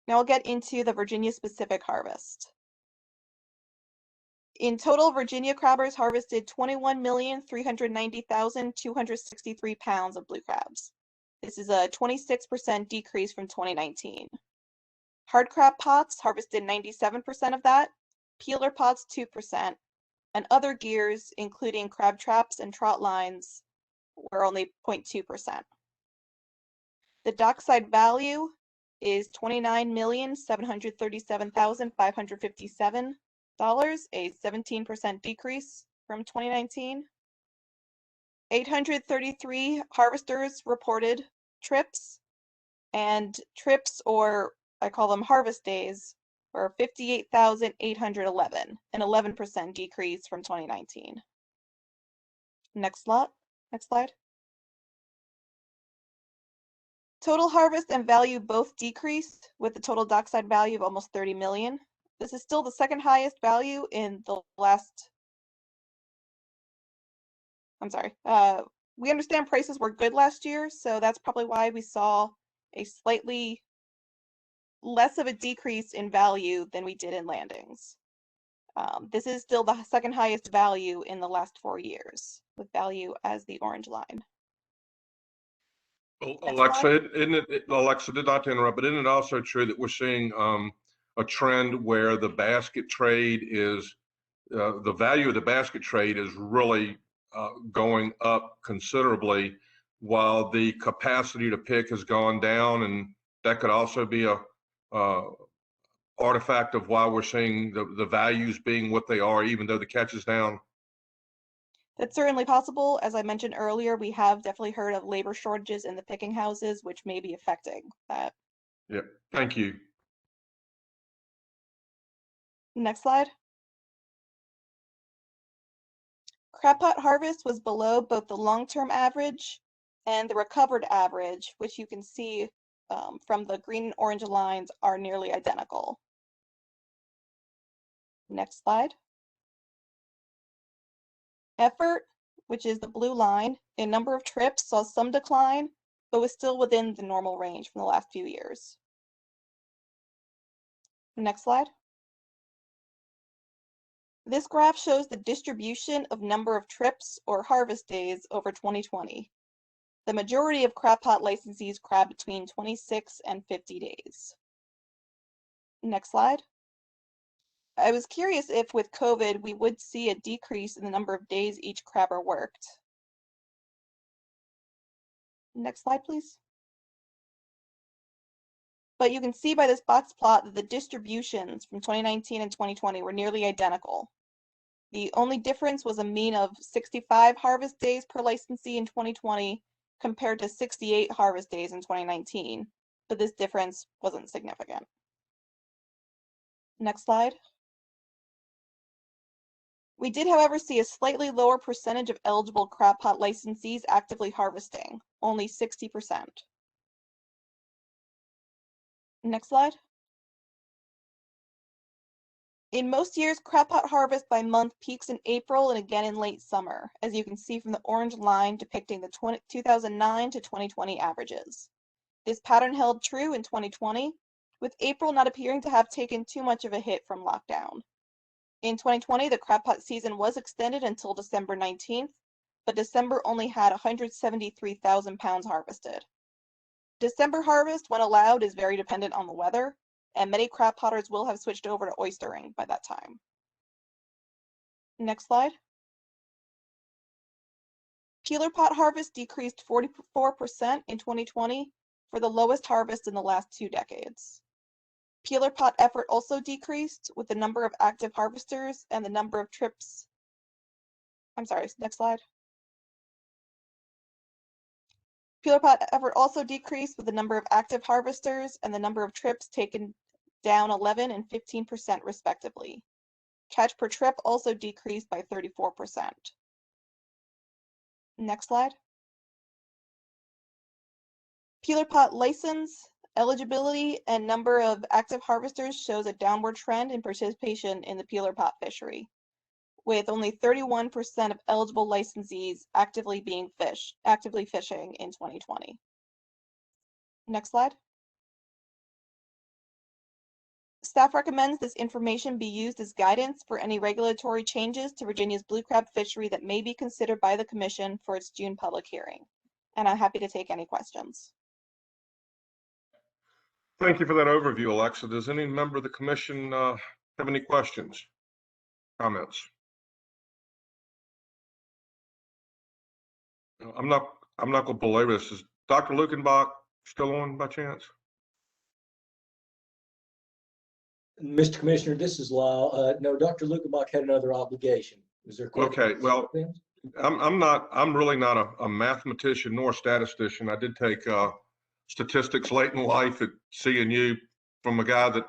Now I'll get into the Virginia-specific harvest. In total, Virginia crabbers harvested 21,390,263 pounds of blue crabs. This is a 26% decrease from 2019. Hard crab pots harvested 97% of that, peeler pots 2%, and other gears, including crab traps and trot lines, were only 0.2%. The dockside value is $29,737,557. A 17% decrease from 2019. 833 harvesters reported trips, and trips, or I call them harvest days, were 58,811, an 11% decrease from 2019. Next slide. Total harvest and value both decreased, with the total dockside value of almost 30 million. This is still the second highest value in the last, we understand prices were good last year, so that's probably why we saw a slightly less of a decrease in value than we did in landings. This is still the second highest value in the last 4 years, with value as the orange line. Alexa, Alexa, did not to interrupt, but isn't it also true that we're seeing a trend where the basket trade is, the value of the basket trade is really going up considerably, while the capacity to pick has gone down, and that could also be a artifact of why we're seeing the values being what they are, even though the catch is down? That's certainly possible. As I mentioned earlier, we have definitely heard of labor shortages in the picking houses, which may be affecting that. Yep, thank you. Next slide. Crab pot harvest was below both the long-term average and the recovered average, which you can see from the green and orange lines are nearly identical. Next slide. Effort, which is the blue line, in number of trips saw some decline, but was still within the normal range from the last few years. Next slide. This graph shows the distribution of number of trips or harvest days over 2020. The majority of crab pot licensees crab between 26 and 50 days. Next slide. I was curious if with COVID we would see a decrease in the number of days each crabber worked. Next slide, please. But you can see by this box plot that the distributions from 2019 and 2020 were nearly identical. The only difference was a mean of 65 harvest days per licensee in 2020 compared to 68 harvest days in 2019, but this difference wasn't significant. Next slide. We did, however, see a slightly lower percentage of eligible crab pot licensees actively harvesting, only 60%. Next slide. In most years, crab pot harvest by month peaks in April and again in late summer, as you can see from the orange line depicting the 2009 to 2020 averages. This pattern held true in 2020, with April not appearing to have taken too much of a hit from lockdown. In 2020, the crab pot season was extended until December 19th, but December only had 173,000 pounds harvested. December harvest, when allowed, is very dependent on the weather, and many crab potters will have switched over to oystering by that time. Next slide. Peeler pot harvest decreased 44% in 2020 for the lowest harvest in the last 2 decades. Peeler pot effort also decreased with the number of active harvesters and the number of trips. I'm sorry, next slide. Peeler pot effort also decreased with the number of active harvesters and the number of trips taken down 11 and 15% respectively. Catch per trip also decreased by 34%. Next slide. Peeler pot license, eligibility, and number of active harvesters shows a downward trend in participation in the peeler pot fishery, with only 31% of eligible licensees actively fishing in 2020. Next slide. Staff recommends this information be used as guidance for any regulatory changes to Virginia's blue crab fishery that may be considered by the Commission for its June public hearing. And I'm happy to take any questions. Thank you for that overview, Alexa. Does any member of the Commission have any questions, comments? I'm not going to belabor this. Is Dr. Lukenbach still on by chance? Mr. Commissioner, this is Lyle. No, Dr. Lukenbach had another obligation. Was there? Okay, well, I'm really not a mathematician nor a statistician. I did take statistics late in life at CNU from a guy that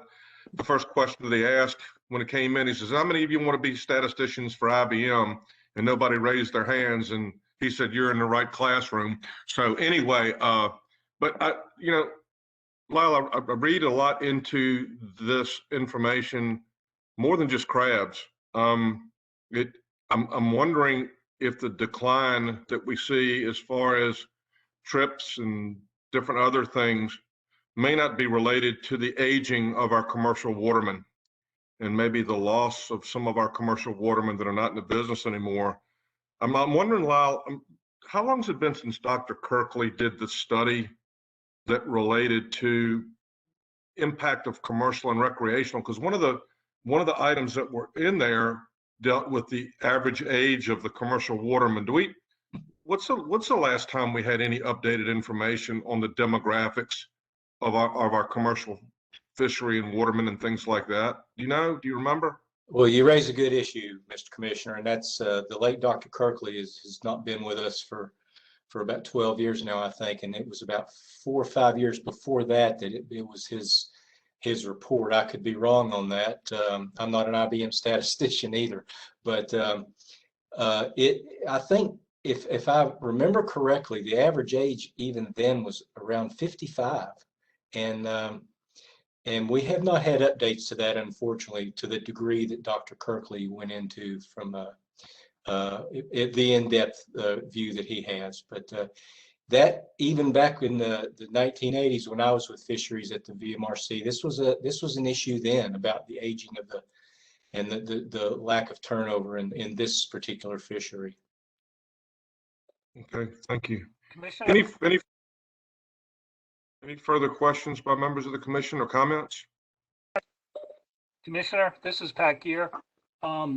the first question that he asked when it came in, he says, how many of you want to be statisticians for IBM? And nobody raised their hands. And he said, you're in the right classroom. So anyway, but you know, Lyle, I read a lot into this information, more than just crabs. I'm wondering if the decline that we see as far as trips and different other things may not be related to the aging of our commercial watermen and maybe the loss of some of our commercial watermen that are not in the business anymore. I'm wondering, Lyle, how long has it been since Dr. Kirkley did the study that related to impact of commercial and recreational? Because one of the items that were in there dealt with the average age of the commercial watermen. What's the last time we had any updated information on the demographics of our commercial fishery and watermen and things like that? Do you remember? Well, you raise a good issue, Mr. Commissioner, and that's the late Dr. Kirkley has not been with us for about 12 years now, I think, and it was about 4 or 5 years before that it was his report. I could be wrong on that. I'm not an IBM statistician either, but I think if I remember correctly, the average age even then was around 55. And we have not had updates to that, unfortunately, to the degree that Dr. Kirkley went into from the in-depth view that he has. But that even back in the 1980s, when I was with fisheries at the VMRC, this was an issue then about the aging of the lack of turnover in this particular fishery. Okay, thank you. Commissioner? Any further questions by members of the commission or comments? Commissioner, this is Pat Gear.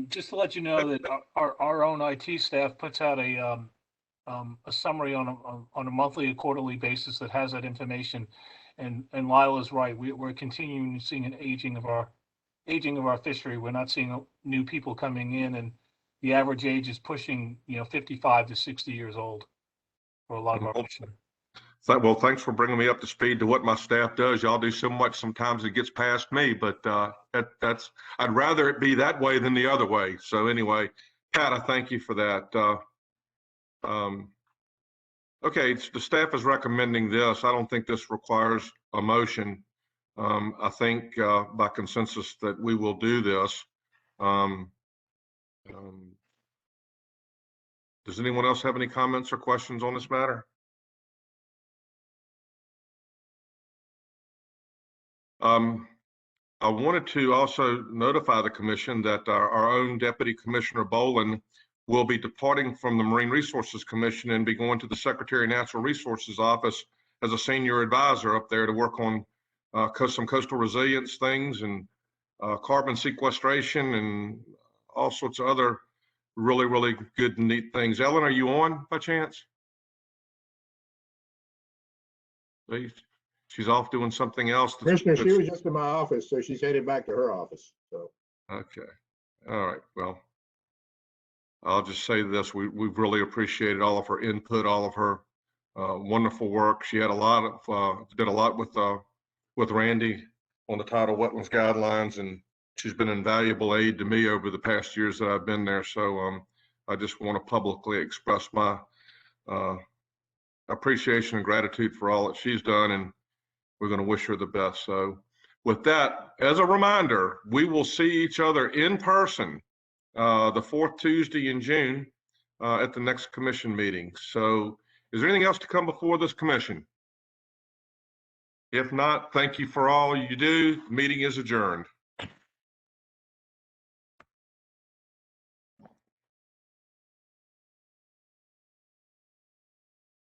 Just to let you know that our own IT staff puts out a summary on a monthly or quarterly basis that has that information. And Lila's right. We're continuing seeing an aging of our fishery. We're not seeing new people coming in, and the average age is pushing 55 to 60 years old for a lot of our fishermen. Well, thanks for bringing me up to speed to what my staff does. Y'all do so much sometimes it gets past me, but I'd rather it be that way than the other way. So anyway, Pat, I thank you for that. Okay, the staff is recommending this. I don't think this requires a motion. I think by consensus that we will do this. Does anyone else have any comments or questions on this matter? I wanted to also notify the commission that our own Deputy Commissioner Boland will be departing from the Marine Resources Commission and be going to the Secretary of Natural Resources office as a senior advisor up there to work on some coastal resilience things and carbon sequestration and all sorts of other really, really good and neat things. Ellen, are you on by chance? Please. She's off doing something else. Commissioner, she was just in my office, so she's headed back to her office. So. Okay. All right. Well, I'll just say this: we've really appreciated all of her input, all of her wonderful work. She had did a lot with Randy on the tidal wetlands guidelines, and she's been an invaluable aid to me over the past years that I've been there. So I just want to publicly express my appreciation and gratitude for all that she's done, and we're going to wish her the best. So with that, as a reminder, we will see each other in person the fourth Tuesday in June at the next commission meeting. So is there anything else to come before this commission? If not, thank you for all you do. The meeting is adjourned.